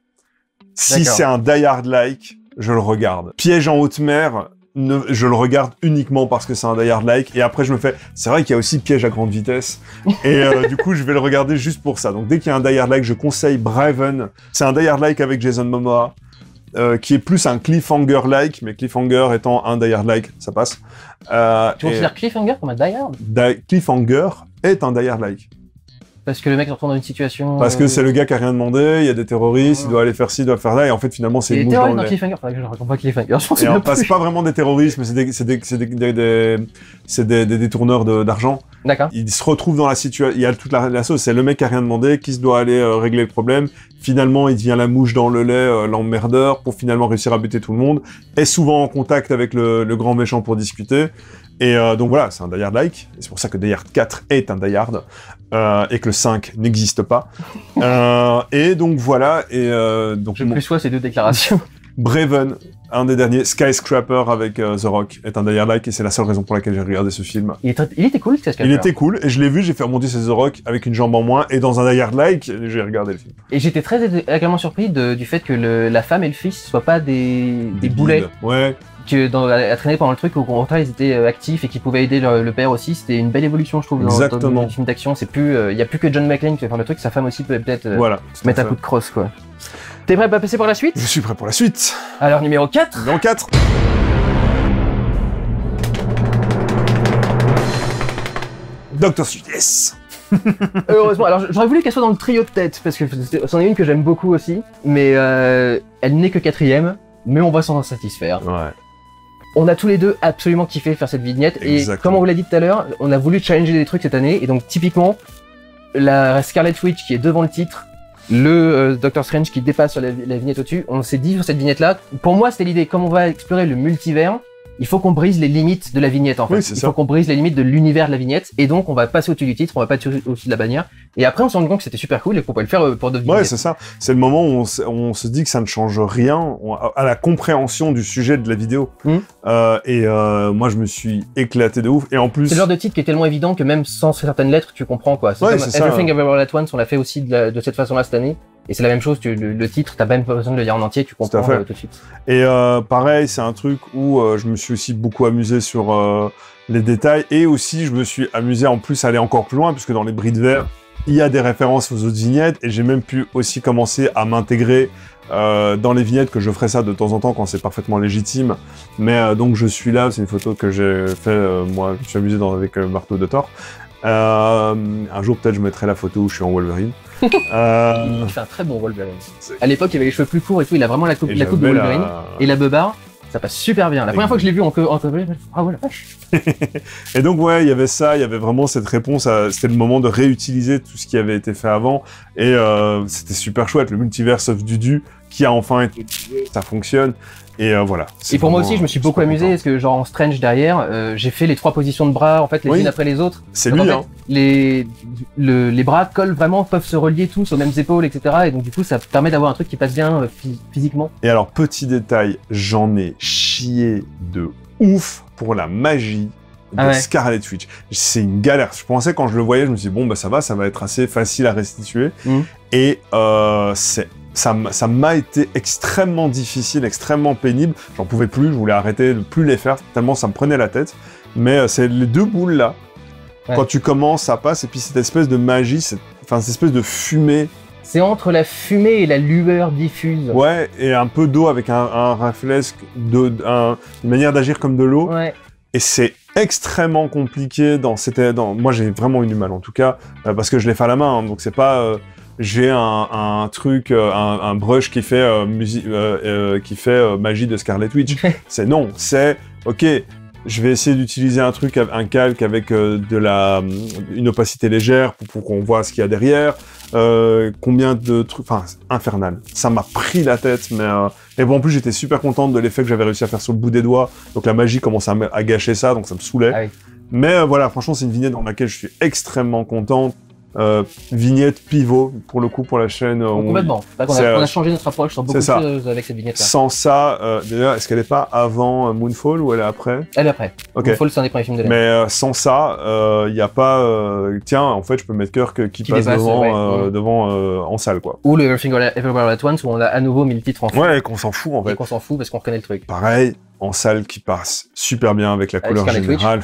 Si D'accord. c'est un Die Hard-like, je le regarde. Piège en haute mer, je le regarde uniquement parce que c'est un Die Hard-like, et après je me fais, c'est vrai qu'il y a aussi Piège à grande vitesse, et du coup je vais le regarder juste pour ça. Donc dès qu'il y a un Die Hard-like, je conseille Braven. C'est un Die Hard-like avec Jason Momoa, qui est plus un cliffhanger-like, mais cliffhanger étant un Die Hard-like, ça passe. Tu considères Cliffhanger comme un Die Hard? Cliffhanger est un Die Hard-like. Parce que le mec se retrouve dans une situation... Parce que c'est le gars qui a rien demandé, il y a des terroristes, il doit aller faire ci, il doit faire là, et en fait finalement c'est Il une était mouche dans dans le lait. Cliffhanger, faudrait que je raconte pas Cliffhanger, je pense Et que on passe pas vraiment des terroristes, mais c'est des détourneurs d'argent. D'accord. Il se retrouve dans la situation, il y a toute la sauce, c'est le mec qui a rien demandé, qui se doit aller régler le problème. Finalement, il devient la mouche dans le lait, l'emmerdeur, pour finalement réussir à buter tout le monde. Est souvent en contact avec le grand méchant pour discuter. Et donc voilà, c'est un Die Hard-like. Et c'est pour ça que Die Hard 4 est un Die Hard. Et que le 5 n'existe pas. Et donc voilà, et donc Je plus sois ces deux déclarations. Braven, un des derniers, Skyscraper avec The Rock, est un Die Hard-like, et c'est la seule raison pour laquelle j'ai regardé ce film. Il était cool, ce Il était cool, et je l'ai vu, j'ai fait remonter c'est The Rock avec une jambe en moins, et dans un Die Hard-like, j'ai regardé le film. Et j'étais très agréablement surpris du fait que la femme et le fils soient pas des boulets. Ouais. Que à traîner pendant le truc, au contraire ils étaient actifs et qu'ils pouvaient aider le père aussi. C'était une belle évolution, je trouve, dans le film d'action. C'est plus, il y a plus que John McClane qui fait faire le truc, sa femme aussi peut peut-être Voilà. mettre un coup de crosse, quoi. T'es prêt à passer pour la suite? Je suis prêt pour la suite. Alors numéro 4. Numéro 4. Doctor Strange, yes. Heureusement, alors j'aurais voulu qu'elle soit dans le trio de tête, parce que c'en est une que j'aime beaucoup aussi, mais elle n'est que 4ème, mais on va s'en satisfaire. Ouais. On a tous les deux absolument kiffé faire cette vignette, Exactement. et comme on vous l'a dit tout à l'heure, on a voulu challenger des trucs cette année, et donc typiquement, la Scarlet Witch qui est devant le titre, le Doctor Strange qui dépasse sur la vignette au-dessus, on s'est dit sur cette vignette-là, pour moi c'était l'idée, comme on va explorer le multivers, il faut qu'on brise les limites de la vignette en fait. Oui, c'est Il ça. faut qu'on brise les limites de l'univers de la vignette et donc on va passer au-dessus du titre, on va pas au-dessus de la bannière. Et après on s'est rendu compte que c'était super cool et qu'on pouvait le faire pour d'autres Ouais, vignettes. c'est ça. C'est le moment où on se dit que ça ne change rien à la compréhension du sujet de la vidéo. Moi, je me suis éclaté de ouf. Et en plus... C'est le genre de titre qui est tellement évident que même sans certaines lettres, tu comprends quoi. Ouais, Comme c'est ça. Everything Everywhere at Once, on l'a fait aussi de cette façon-là cette année. Et c'est la même chose, le titre, t'as même pas besoin de le lire en entier, tu comprends fait. tout de suite. Et pareil, c'est un truc où je me suis aussi beaucoup amusé sur les détails. Et aussi, je me suis amusé en plus à aller encore plus loin, puisque dans les bris de verre, il y a des références aux autres vignettes. Et j'ai même pu aussi commencer à m'intégrer dans les vignettes, que je ferai ça de temps en temps quand c'est parfaitement légitime. Mais donc je suis là, c'est une photo que j'ai fait, moi, je me suis amusé avec le marteau de Thor. Un jour, peut-être, je mettrai la photo où je suis en Wolverine. Il fait un très bon Wolverine. À l'époque, il avait les cheveux plus courts et tout, il a vraiment la coupe de Wolverine. Et la beubare, ça passe super bien. La première fois que je l'ai vu en cover, ah ouais, la vache. Et donc, ouais, il y avait ça, il y avait vraiment cette réponse, c'était le moment de réutiliser tout ce qui avait été fait avant. Et c'était super chouette, le multiverse of Dudu, qui a enfin été utilisé, ça fonctionne. Et voilà. Et pour moi aussi, je me suis beaucoup amusé, parce que genre en Strange derrière, j'ai fait les 3 positions de bras, en fait, les unes après les autres. C'est donc, lui, en fait, les bras collent vraiment, peuvent se relier tous aux mêmes épaules, etc. Et donc du coup, ça permet d'avoir un truc qui passe bien physiquement. Et alors, petit détail, j'en ai chié de ouf pour la magie de Scarlet Witch. C'est une galère. Je pensais, quand je le voyais, je me suis dit, bon, bah ça va être assez facile à restituer. Et ça m'a été extrêmement difficile, extrêmement pénible. J'en pouvais plus, je voulais arrêter de plus les faire, tellement ça me prenait la tête. Mais c'est les 2 boules là, quand tu commences, ça passe, et puis cette espèce de magie, cette espèce de fumée. C'est entre la fumée et la lueur diffuse. Ouais, et un peu d'eau avec un réflexe, une manière d'agir comme de l'eau. Ouais. Et c'est extrêmement compliqué moi j'ai vraiment eu du mal en tout cas, parce que je l'ai fait à la main, hein, donc c'est pas... j'ai un truc, un brush qui fait magie de Scarlet Witch. C'est ok, je vais essayer d'utiliser un calque avec une opacité légère pour qu'on voit ce qu'il y a derrière. Combien de trucs, infernal. Ça m'a pris la tête, mais et bon, en plus j'étais super contente de l'effet que j'avais réussi à faire sur le bout des doigts. Donc la magie commençait à gâcher ça, donc ça me saoulait. Ah oui. Mais voilà, franchement, c'est une vignette dans laquelle je suis extrêmement content. Vignette pivot, pour le coup, pour la chaîne. Complètement. On a changé notre approche sur beaucoup de choses avec cette vignette-là. Sans ça, d'ailleurs, est-ce qu'elle est pas avant Moonfall ou elle est après? Elle est après. Ok. Moonfall, c'est un des premiers films de l'année. Mais sans ça, il n'y a pas... tiens, en fait, je peux mettre Kirk qui passe devant en salle, quoi. Ou le Everything Everywhere at Once, où on a à nouveau mis le titre en fou. Ouais, et qu'on s'en fout, en fait. Et qu'on s'en fout parce qu'on reconnaît le truc. Pareil, en salle qui passe super bien avec la couleur générale.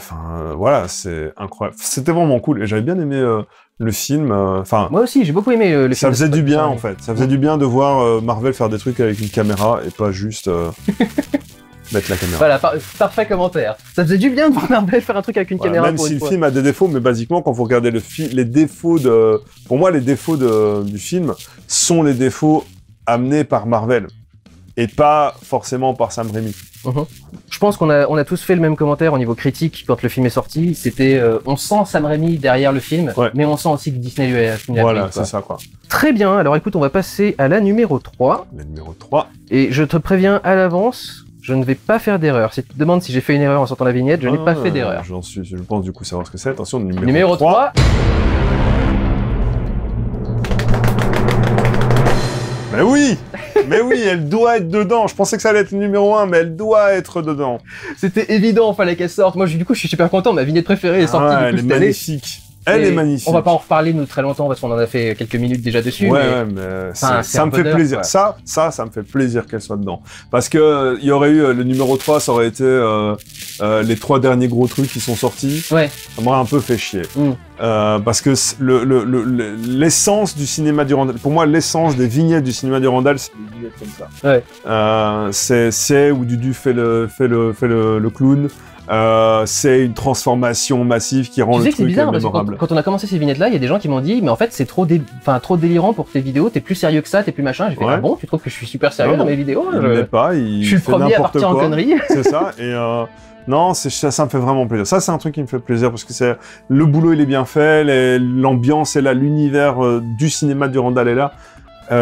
Voilà, c'est incroyable. C'était vraiment cool. Et j'avais bien aimé le film. Moi aussi, j'ai beaucoup aimé le film. Ça faisait du bien, en fait. Ça faisait du bien de voir Marvel faire des trucs avec une caméra et pas juste mettre la caméra. Voilà, parfait commentaire. Ça faisait du bien de voir Marvel faire un truc avec une caméra. Même si le film a des défauts, mais basiquement, quand vous regardez les défauts pour moi, les défauts du film sont les défauts amenés par Marvel. Et pas forcément par Sam Raimi. Je pense qu'on a tous fait le même commentaire au niveau critique quand le film est sorti. C'était, on sent Sam Raimi derrière le film, mais on sent aussi que Disney lui a fini. Voilà, c'est ça, quoi. Très bien, alors écoute, on va passer à la numéro 3. La numéro 3. Et je te préviens à l'avance, je ne vais pas faire d'erreur. Si tu te demandes si j'ai fait une erreur en sortant la vignette, je n'ai pas fait d'erreur. Je pense du coup savoir ce que c'est. Attention, numéro 3. Mais oui! Mais oui, elle doit être dedans. Je pensais que ça allait être le numéro 1, mais elle doit être dedans. C'était évident, fallait qu'elle sorte. Moi, du coup, je suis super content. Ma vignette préférée est sortie. Elle est magnifique. Elle est magnifique. On va pas en reparler nous très longtemps parce qu'on en a fait quelques minutes déjà dessus. Ouais, mais ça me fait plaisir. Ouais. Ça me fait plaisir qu'elle soit dedans. Parce que il y aurait eu le numéro 3, ça aurait été les 3 derniers gros trucs qui sont sortis. Ouais. Ça m'aurait un peu fait chier. Parce que l'essence du cinéma du Randall, pour moi, l'essence des vignettes du cinéma du Randall, c'est des vignettes comme ça. Ouais. C'est où Dudu fait le clown. C'est une transformation massive qui rend le truc bizarre, mémorable. Parce que quand on a commencé ces vignettes-là, il y a des gens qui m'ont dit, mais en fait, c'est trop délirant pour tes vidéos, t'es plus sérieux que ça, t'es plus machin. J'ai fait, ah bon, tu trouves que je suis super sérieux dans mes vidéos? Il l'est pas, je suis le premier à partir en conneries. C'est ça, et non, ça me fait vraiment plaisir. Ça, c'est un truc qui me fait plaisir, parce que le boulot, il est bien fait, l'ambiance est là, l'univers du cinéma du Randall est là.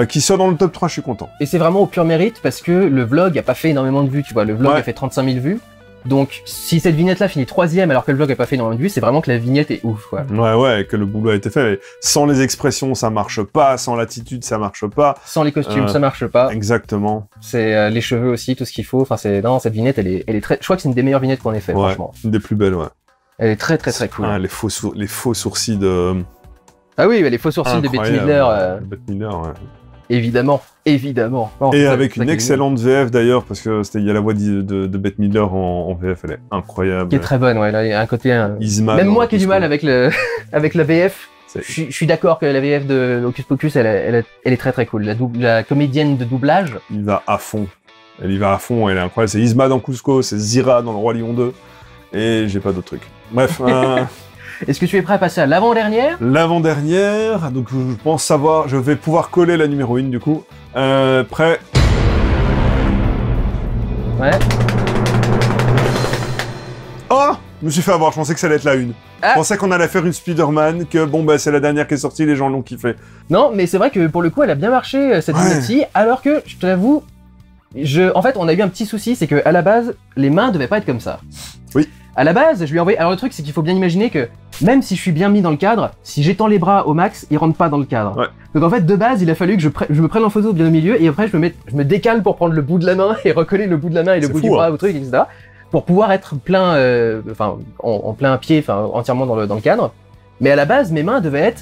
Qui soit dans le top 3, je suis content. Et c'est vraiment au pur mérite, parce que le vlog a pas fait énormément de vues, tu vois. Le vlog a fait 35 000 vues. Donc, si cette vignette-là finit 3e alors que le vlog n'a pas fait énormément de vues, c'est vraiment que la vignette est ouf, quoi. Ouais, que le boulot a été fait. Mais sans les expressions, ça marche pas. Sans l'attitude, ça marche pas. Sans les costumes, ça marche pas. Exactement. C'est les cheveux aussi, tout ce qu'il faut. Enfin, non, cette vignette, elle est très... Je crois que c'est une des meilleures vignettes qu'on ait fait, franchement. Une des plus belles, ouais. Elle est très cool. Ah, les faux sourcils de... Ah oui, les faux sourcils de Bette Midler. Bette Midler, ouais. Évidemment. Oh, et avec une excellente VF d'ailleurs, parce que il y a la voix de Bette Midler en VF, elle est incroyable. Qui est très bonne, ouais. Là, il y a un côté. Isma, même moi qui ai du mal avec avec la VF, je suis d'accord que la VF de Hocus Pocus, elle est très cool. La comédienne de doublage. Il va à fond. Elle y va à fond, elle est incroyable. C'est Isma dans Cusco, c'est Zira dans Le Roi Lion 2. Et j'ai pas d'autres trucs. Bref. Est-ce que tu es prêt à passer à l'avant-dernière? L'avant-dernière, donc je pense savoir, je vais pouvoir coller la numéro 1 du coup. Prêt? Ouais. Oh! Je me suis fait avoir, je pensais que ça allait être la 1. Je pensais qu'on allait faire une Spider-Man, que bon bah c'est la dernière qui est sortie, les gens l'ont kiffé. Non, mais c'est vrai que pour le coup elle a bien marché cette vignette-ci, alors que, je t'avoue, en fait on a eu un petit souci, c'est que à la base, les mains devaient pas être comme ça. Oui. À la base, je lui ai envoyé... Alors le truc, c'est qu'il faut bien imaginer que, même si je suis bien mis dans le cadre, si j'étends les bras au max, ils rentrent pas dans le cadre. Ouais. Donc en fait, de base, il a fallu que je me prenne en photo bien au milieu, et après je me décale pour prendre le bout de la main, et recoller le bout de la main et le bout du bras au truc, etc. Pour pouvoir être plein... en plein pied, enfin entièrement dans le cadre. Mais à la base, mes mains devaient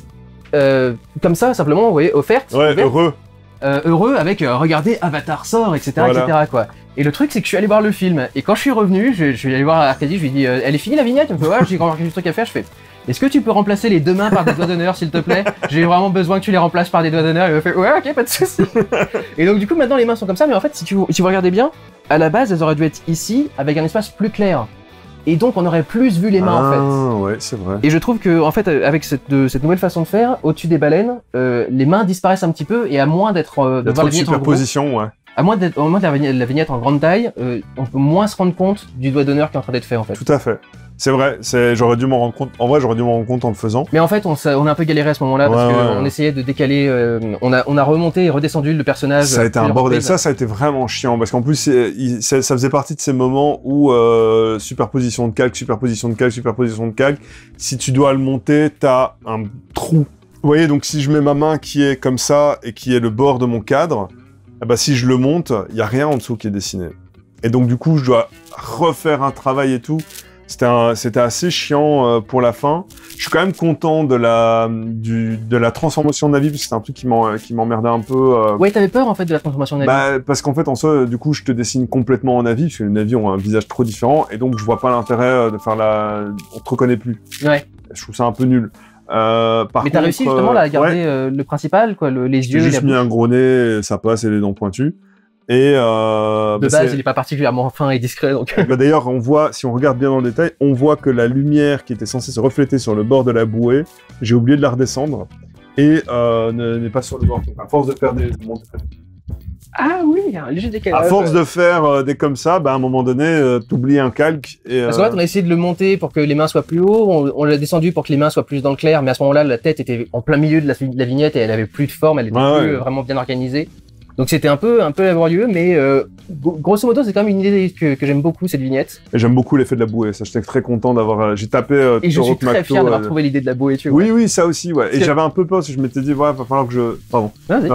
être comme ça, simplement, vous voyez, offertes. Ouais, ouvertes. Heureux avec regardez Avatar sort, etc., voilà. etc., quoi. Et le truc, c'est que je suis allé voir le film, et quand je suis revenu, je suis allé voir Arcadie, je lui ai dit elle est finie la vignette? Il me fait ouais, j'ai remarqué du truc à faire. Je fais est-ce que tu peux remplacer les deux mains par des doigts d'honneur, s'il te plaît? J'ai vraiment besoin que tu les remplaces par des doigts d'honneur. Il me fait ouais, ok, pas de soucis. Et donc du coup maintenant les mains sont comme ça, mais en fait si vous regardez bien, à la base elles auraient dû être ici avec un espace plus clair. Et donc on aurait plus vu les mains en fait. Ah ouais, c'est vrai. Et je trouve que en fait avec cette nouvelle façon de faire, au-dessus des baleines, les mains disparaissent un petit peu, et à moins d'être Il y a trop de superposition, ouais. À moins de la vignette en grande taille, on peut moins se rendre compte du doigt d'honneur qui est en train d'être fait en fait. Tout à fait. C'est vrai, j'aurais dû m'en rendre compte. En vrai, j'aurais dû m'en rendre compte en le faisant. Mais en fait, on a un peu galéré à ce moment-là parce qu'on essayait de décaler. On a remonté et redescendu le personnage. Ça a été un bordel. Ça a été vraiment chiant parce qu'en plus, ça faisait partie de ces moments où superposition de calque. Si tu dois le monter, t'as un trou. Vous voyez, donc si je mets ma main qui est comme ça et qui est le bord de mon cadre, eh ben, si je le monte, il y a rien en dessous qui est dessiné. Et donc du coup, je dois refaire un travail et tout. C'était assez chiant pour la fin. Je suis quand même content de la transformation de Navi, parce que c'était un truc qui m'emmerdait un peu. Ouais, t'avais peur en fait de la transformation de Navi. Bah, parce qu'en fait, en soi, du coup, je te dessine complètement en Navi, parce que les Navi ont un visage trop différent, et donc je vois pas l'intérêt de faire on te reconnaît plus. Ouais. Je trouve ça un peu nul. Mais t'as réussi justement là, à garder le principal, quoi, les yeux. J'ai juste mis un gros nez, ça passe, et les dents pointues. Et de base, il est pas particulièrement fin et discret, donc. Bah d'ailleurs, on voit, si on regarde bien dans le détail, on voit que la lumière qui était censée se refléter sur le bord de la bouée, j'ai oublié de la redescendre, et n'est pas sur le bord. Donc, à force de faire des... Ah oui, il y a un léger décalage. À force de faire des comme ça, bah à un moment donné, t'oublies un calque. Et, parce qu'en fait, on a essayé de le monter pour que les mains soient plus haut, on l'a descendu pour que les mains soient plus dans le clair, mais à ce moment-là, la tête était en plein milieu de la vignette et elle avait plus de forme, elle était plus vraiment bien organisée. Donc c'était un peu laborieux, mais grosso modo, c'est quand même une idée que j'aime beaucoup, cette vignette. Et j'aime beaucoup l'effet de la bouée, ça, j'étais très content d'avoir... J'ai tapé et je suis très fier d'avoir trouvé l'idée de la bouée, tu vois. Oui, oui, ça aussi, ouais. Et j'avais un peu peur, parce que je m'étais dit, ouais, va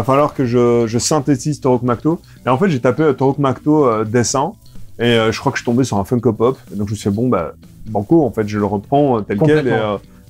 falloir que je synthétise Torok Macto. Et en fait, j'ai tapé Torok Macto dessin, et je crois que je suis tombé sur un Funko Pop. Et donc je me suis dit, bon, bah, banco, en fait, je le reprends tel quel,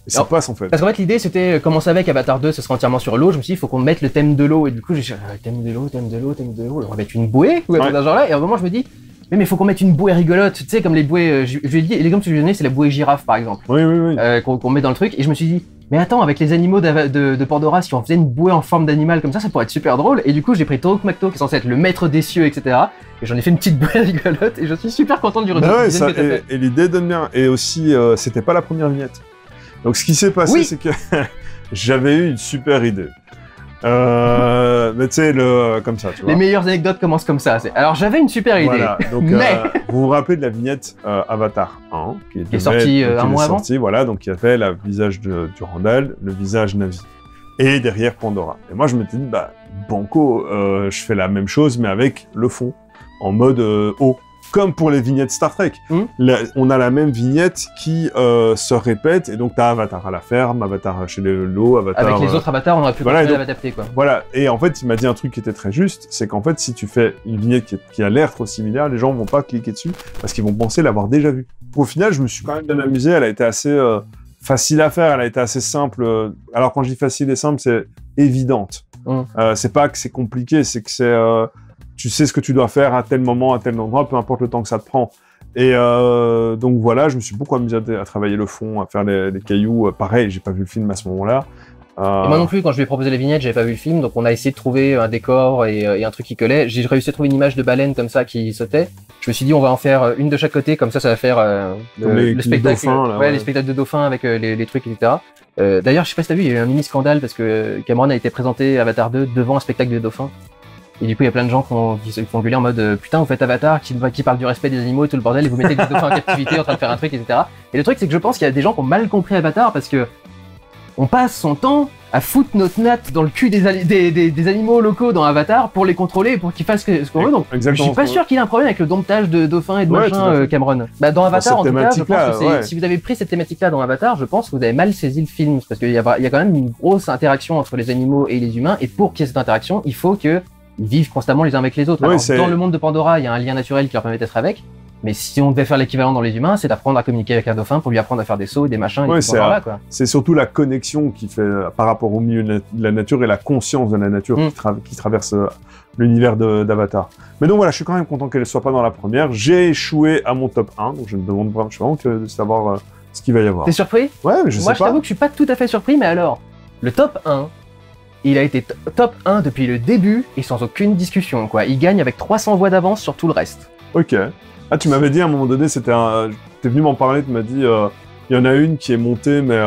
et ça passe en fait. Parce qu'en fait l'idée c'était, comme on savait qu'Avatar 2 ce sera entièrement sur l'eau, je me suis dit il faut qu'on mette le thème de l'eau, et du coup j'ai dit thème de l'eau, on va mettre une bouée, ou dans genre là, et à un moment je me dis mais il faut qu'on mette une bouée rigolote, tu sais comme les bouées, je lui ai dit, l'exemple que je lui ai donné c'est la bouée girafe par exemple, qu'on met dans le truc, et je me suis dit mais attends, avec les animaux de Pandora, si on faisait une bouée en forme d'animal comme ça pourrait être super drôle, et du coup j'ai pris Torok Macto qui est censé être le maître des cieux, etc. Et j'en ai fait une petite bouée rigolote, et je suis super content du résultat. Et l'idée donne bien, et aussi c'était pas la première vignette. Donc ce qui s'est passé, c'est que j'avais eu une super idée. Mais tu sais, comme ça, tu vois. Les meilleures anecdotes commencent comme ça. Alors j'avais une super idée. Voilà, donc vous vous rappelez de la vignette Avatar 1, qui est sortie un mois avant. Voilà, donc il y avait le visage du Randall, le visage Navi. Et derrière Pandora. Et moi je m'étais dit, bah, banco, je fais la même chose, mais avec le fond, en mode haut. comme pour les vignettes Star Trek. On a la même vignette qui se répète, et donc t'as Avatar à la ferme, Avatar chez l'eau, Avatar... Avec les autres avatars, on aurait pu continuer à l'adapter, quoi. Voilà, et en fait, il m'a dit un truc qui était très juste, c'est qu'en fait, si tu fais une vignette qui a l'air trop similaire, les gens vont pas cliquer dessus, parce qu'ils vont penser l'avoir déjà vue. Au final, je me suis quand même bien amusé, elle a été assez facile à faire, elle a été assez simple. Alors quand je dis facile et simple, c'est évidente. C'est pas que c'est compliqué, c'est que c'est... tu sais ce que tu dois faire à tel moment, à tel endroit, peu importe le temps que ça te prend. Et donc voilà, je me suis beaucoup amusé à travailler le fond, à faire les cailloux. Pareil, j'ai pas vu le film à ce moment-là. Et moi non plus, quand je lui ai proposé les vignettes, j'avais pas vu le film, donc on a essayé de trouver un décor et un truc qui collait. J'ai réussi à trouver une image de baleine comme ça qui sautait. Je me suis dit, on va en faire une de chaque côté, comme ça va faire le spectacle, dauphins, là, les spectacles de dauphins avec les trucs, etc. D'ailleurs, je sais pas si t'as vu, il y a eu un mini scandale parce que Cameron a été présenté Avatar 2 devant un spectacle de dauphins. Et du coup, il y a plein de gens qui ont gueulé en mode putain, vous faites Avatar, qui parle du respect des animaux et tout le bordel, et vous mettez des dauphins en captivité en train de faire un truc, etc. Et le truc, c'est que je pense qu'il y a des gens qui ont mal compris Avatar parce que on passe son temps à foutre notre natte dans le cul des animaux locaux dans Avatar pour les contrôler et pour qu'ils fassent ce qu'on veut. Donc, je suis pas sûr qu'il ait un problème avec le domptage de dauphins et de machin, Cameron. Bah, dans Avatar, en tout cas, je pense que si vous avez pris cette thématique-là dans Avatar, je pense que vous avez mal saisi le film. Parce qu'il y a quand même une grosse interaction entre les animaux et les humains. Et pour qu'il y ait cette interaction, il faut qu'ils vivent constamment les uns avec les autres. Alors, dans le monde de Pandora, il y a un lien naturel qui leur permet d'être avec. Mais si on devait faire l'équivalent dans les humains, c'est d'apprendre à communiquer avec un dauphin pour lui apprendre à faire des sauts, des machins, et c'est surtout la connexion qui fait par rapport au milieu de la nature et la conscience de la nature qui traverse l'univers d'Avatar. Mais donc voilà, je suis quand même content qu'elle ne soit pas dans la première. J'ai échoué à mon top 1, donc je me demande vraiment, je suis vraiment curieux de savoir ce qu'il va y avoir. T'es surpris? Ouais, mais je sais pas. Moi, je t'avoue que je suis pas tout à fait surpris, mais alors, le top 1, il a été top 1 depuis le début et sans aucune discussion, quoi. Il gagne avec 300 voix d'avance sur tout le reste. Ok. Ah, tu m'avais dit à un moment donné, t'es venu m'en parler, tu m'as dit, il y en a une qui est montée, mais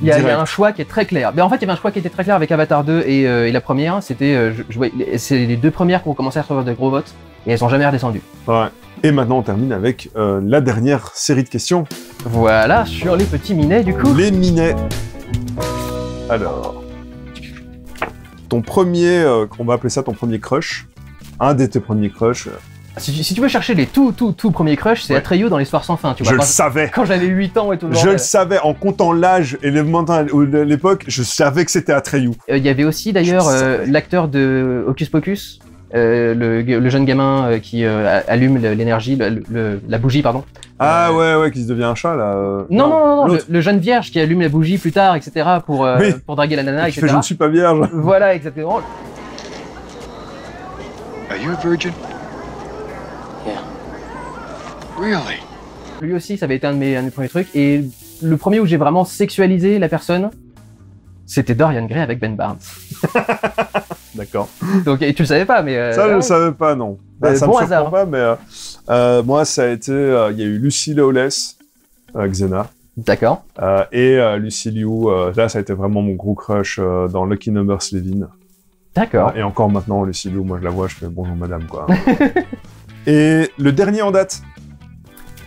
il y a un choix qui est très clair. Mais en fait, il y avait un choix qui était très clair avec Avatar 2 et la première, c'était, c'est les deux premières qui ont commencé à recevoir des gros votes, et elles sont jamais redescendues. Ouais. Et maintenant, on termine avec la dernière série de questions. Voilà, sur les petits minets, du coup. Les minets. Alors, ton premier, on va appeler ça ton premier crush, un de tes premiers crushs. Si tu veux chercher les tout premiers crushs, c'est Atreyu dans l'Histoire sans fin. Tu vois, je le savais. Quand j'avais 8 ans et tout le monde. Je le savais, en comptant l'âge et l'époque, je savais que c'était Atreyu. Il y avait aussi d'ailleurs l'acteur de Hocus Pocus, le jeune gamin qui allume l'énergie, la bougie, pardon. Ah ouais, qui se devient un chat là. Non, le jeune vierge qui allume la bougie plus tard, etc. pour draguer la nana, etc. Je ne suis pas vierge. Voilà, exactement. Are you a virgin? Yeah. Really? Lui aussi, ça avait été un de mes premiers trucs. Et le premier où j'ai vraiment sexualisé la personne, c'était Dorian Gray avec Ben Barnes. D'accord. Donc, et tu le savais pas, mais... ça, je le savais pas, non. Bah, ça bon me hasard. surprend pas, mais moi, ça a été... Il y a eu Lucy Lawless, Xena. D'accord. Et Lucy Liu, là, ça a été vraiment mon gros crush dans Lucky Number Slevin. D'accord. Et encore maintenant, Lucy Liu, moi, je la vois, je fais bonjour madame, quoi. Et le dernier en date?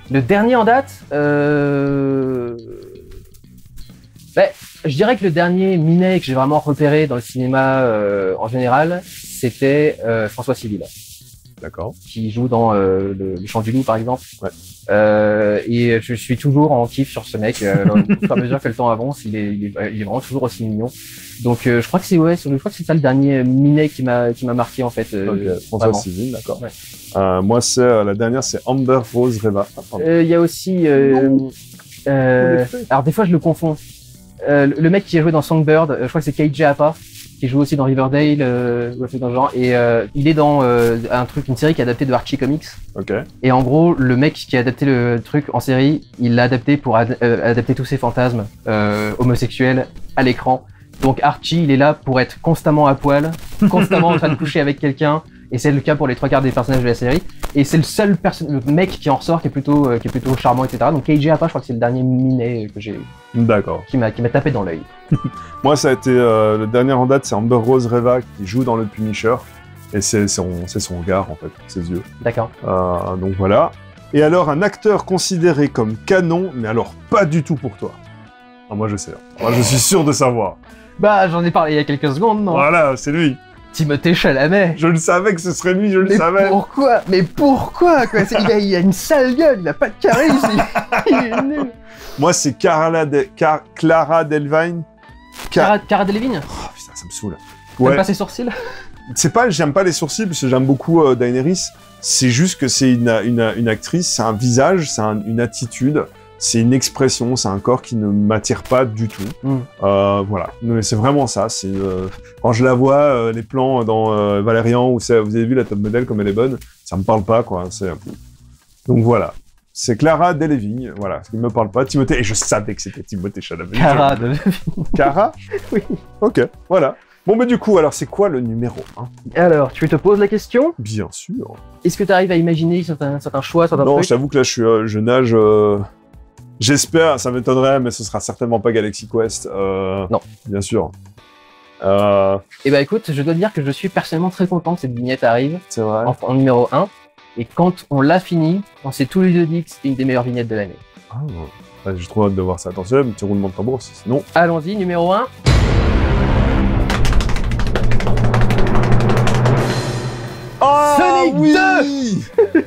Le dernier en date, je dirais que le dernier Minet que j'ai vraiment repéré dans le cinéma en général, c'était François Civil. D'accord. Qui joue dans le Chant du Loup, par exemple. Ouais. Et je suis toujours en kiff sur ce mec. Au fur et à mesure que le temps avance, il est vraiment toujours aussi mignon. Donc je crois que c'est ça le dernier Minet qui m'a marqué en fait. François Civil, d'accord. Ouais. Moi, la dernière, c'est Amber Rose Reva. Il y a aussi... alors des fois, je le confonds. Le mec qui a joué dans Songbird, je crois que c'est Keiji Apa, qui joue aussi dans Riverdale, ou un truc dans le genre. Et il est dans une série qui est adaptée de Archie Comics. Ok. Et en gros, le mec qui a adapté le truc en série, il l'a adapté pour adapter tous ses fantasmes homosexuels à l'écran. Donc Archie, il est là pour être constamment à poil, constamment en train de coucher avec quelqu'un. Et c'est le cas pour les 3/4 des personnages de la série. Et c'est le seul mec qui en ressort qui est plutôt charmant, etc. Donc Keiji Apa, je crois que c'est le dernier Minet que j'ai. D'accord. Qui m'a tapé dans l'œil. Moi, ça a été le dernier en date, c'est Amber Rose Reva qui joue dans le Punisher. Et c'est son regard, en fait, ses yeux. D'accord. Donc voilà. Et alors, un acteur considéré comme canon, mais alors pas du tout pour toi. Ah, moi, je sais. Moi, je suis sûr de savoir. Bah, j'en ai parlé il y a quelques secondes, non? Voilà, c'est lui. Timothée Chalamet. Je le savais que ce serait lui, je le Mais savais. pourquoi? Mais pourquoi quoi? Il a une sale gueule, il a pas de charisme, il est nul. Moi, c'est Clara Delevingne. Cara Delevingne? Oh, putain, ça me saoule. T'aimes Ouais. pas ses sourcils? C'est pas, j'aime pas les sourcils parce que j'aime beaucoup Daenerys. C'est juste que c'est une actrice, c'est un visage, c'est une attitude, c'est une expression, c'est un corps qui ne m'attire pas du tout. Voilà, mais c'est vraiment ça. C'est quand je la vois, les plans dans Valérian où vous avez vu la top modèle comme elle est bonne, ça me parle pas quoi. Donc voilà. C'est Clara Delevingne, voilà, ce qui me parle pas. Timothée, et je savais que c'était Timothée Chalamet. Cara Delevingne. Cara? Oui. Ok, voilà. Bon, mais du coup, alors c'est quoi le numéro 1? Alors, tu te poses la question? Bien sûr. Est-ce que tu arrives à imaginer certains choix, certains Non, trucs? je t'avoue que là, je nage... J'espère, ça m'étonnerait, mais ce sera certainement pas Galaxy Quest. Non. Bien sûr. Eh ben écoute, je dois dire que je suis personnellement très content que cette vignette arrive C'est vrai. en numéro 1. Et quand on l'a fini, on s'est tous les deux dit que c'était une des meilleures vignettes de l'année. Ah, ouais, j'ai trop hâte de voir ça. Attention, un petit roulement de tambour, sinon... Allons-y, numéro 1. Ah, Sonic oui 2.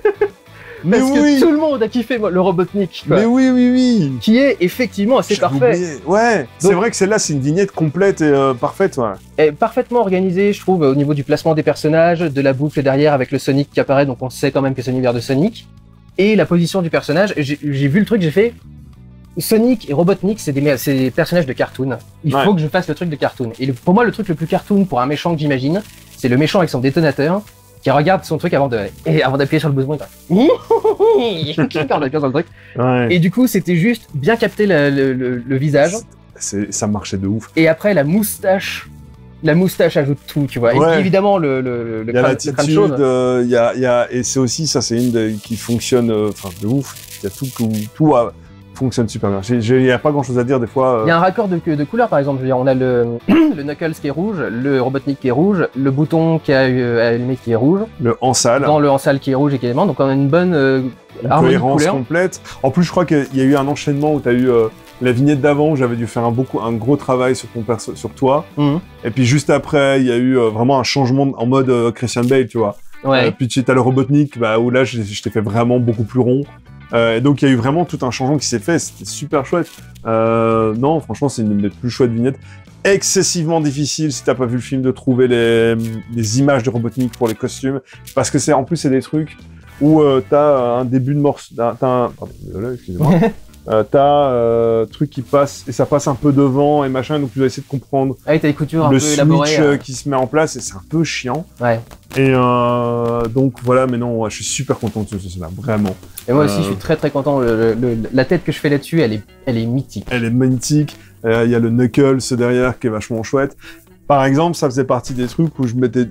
Mais Parce oui que tout le monde a kiffé le Robotnik, quoi. Mais oui, oui, oui Qui est effectivement assez J'avais parfait. oublié. Ouais, c'est vrai que celle-là, c'est une vignette complète et parfaite, ouais. Et parfaitement organisé, je trouve, au niveau du placement des personnages, de la boucle derrière avec le Sonic qui apparaît, donc on sait quand même que c'est l'univers de Sonic. Et la position du personnage, j'ai vu le truc, j'ai fait... Sonic et Robotnik, c'est des personnages de cartoon. Il Ouais. faut que je fasse le truc de cartoon. Et pour moi, le truc le plus cartoon pour un méchant que j'imagine, c'est le méchant avec son détonateur qui regarde son truc avant d'appuyer sur le bouton. Il regarde le truc. Ouais. Et du coup, c'était juste bien capter le visage. Ça marchait de ouf. Et après, la moustache. La moustache ajoute tout, tu vois. Et Ouais. puis, évidemment, le Il y a crâne l'attitude, jaune. il y a, et c'est aussi, ça c'est qui fonctionne, enfin de ouf. Il y a tout fonctionne super bien. Il y a pas grand chose à dire des fois. Il y a un raccord de couleurs, par exemple. Je veux dire, on a le Knuckles qui est rouge, le Robotnik qui est rouge, le bouton qui a allumé qui est rouge, Le Hansal, dans le Hansal qui est rouge également. Donc on a une bonne une harmonie de cohérence couleurs. complète. En plus, je crois qu'il y a eu un enchaînement où tu as eu la vignette d'avant où j'avais dû faire un gros travail sur sur toi. Mhm. Et puis juste après, il y a eu vraiment un changement en mode Christian Bale, tu vois. Ouais. Puis tu as le Robotnik, où là, je t'ai fait vraiment beaucoup plus rond. Et donc il y a eu vraiment tout un changement qui s'est fait, c'était super chouette. Non, franchement, c'est une des plus chouettes vignettes. Excessivement difficile, si t'as pas vu le film, de trouver les images de Robotnik pour les costumes, parce que en plus c'est des trucs où t'as un début de morceau, pardon, désolé, excusez-moi. T'as truc qui passe et ça passe un peu devant et machin, donc tu dois essayer de comprendre Ah oui, t'as des coutures un le peu élaborées. switch qui se met en place et c'est un peu chiant. Ouais. Et donc voilà, mais non, je suis super content de ce là, vraiment. Et moi aussi, je suis très très content. La tête que je fais là-dessus, elle est mythique. Elle est magnifique. Il y a le Knuckles derrière qui est vachement chouette. Par exemple, ça faisait partie des trucs où je m'étais,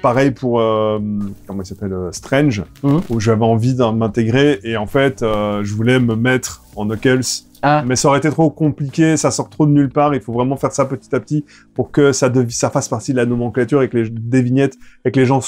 pareil pour comment il s'appelle, Strange, où j'avais envie de m'intégrer et en fait, je voulais me mettre en Knuckles. Ah. Mais ça aurait été trop compliqué, ça sort trop de nulle part. Il faut vraiment faire ça petit à petit pour que ça fasse partie de la nomenclature et que des vignettes et que les gens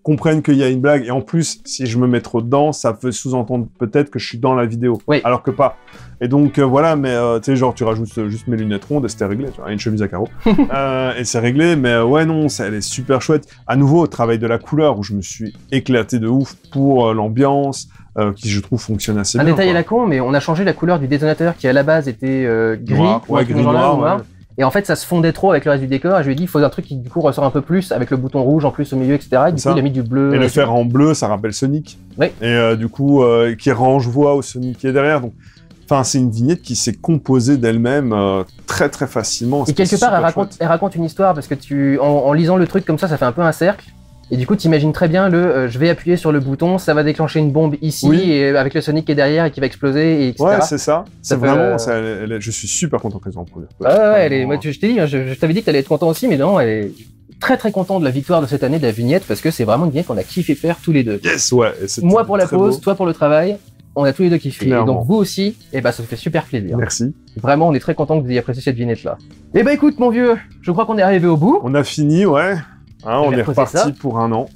comprennent qu'il y a une blague. Et en plus, si je me mets trop dedans, ça peut sous-entendre peut-être que je suis dans la vidéo. Oui. Alors que pas. Et donc, voilà, mais tu sais, genre, tu rajoutes juste mes lunettes rondes et c'était réglé, tu vois, et une chemise à carreaux. Et c'est réglé, mais ouais, non, elle est super chouette. À nouveau, travail de la couleur, où je me suis éclaté de ouf pour l'ambiance, qui, je trouve, fonctionne assez Un bien. détail à quoi. la con, mais on a changé la couleur du détonateur qui à la base était gris, Noir, ou un ouais, truc gris dans le genre-là, noir, ou ouais. Et en fait, ça se fondait trop avec le reste du décor. Et je lui ai dit, il faut un truc qui du coup ressort un peu plus avec le bouton rouge en plus au milieu, etc. Et du Ça. coup, il a mis du bleu. Et le faire en bleu, ça rappelle Sonic. Oui. Et du coup, qui range voix au Sonic qui est derrière. Donc, enfin, c'est une vignette qui s'est composée d'elle-même très très facilement. Et quelque part, elle raconte une histoire parce que en lisant le truc comme ça fait un peu un cercle. Et du coup, t'imagines très bien je vais appuyer sur le bouton, ça va déclencher une bombe ici, Oui. et avec le Sonic qui est derrière et qui va exploser, et etc. Ouais, c'est ça. C'est fait, vraiment. Je suis super content qu'ils en produisent. Ouais, moi, je t'ai dit, hein, je t'avais dit que t'allais être content aussi, mais non, elle est très très content de la victoire de cette année de la vignette parce que c'est vraiment une vignette qu'on a kiffé faire tous les deux. Yes, ouais. Et c'était Moi pour la très pause, beau. toi pour le travail, on a tous les deux kiffé. Et Clairement. donc vous aussi, et bah ça fait super plaisir. Merci. Vraiment, on est très content que vous ayez apprécié cette vignette là. Et bah écoute mon vieux, je crois qu'on est arrivé au bout. On a fini, ouais. Hein, on vais est reposer reparti ça. pour un an.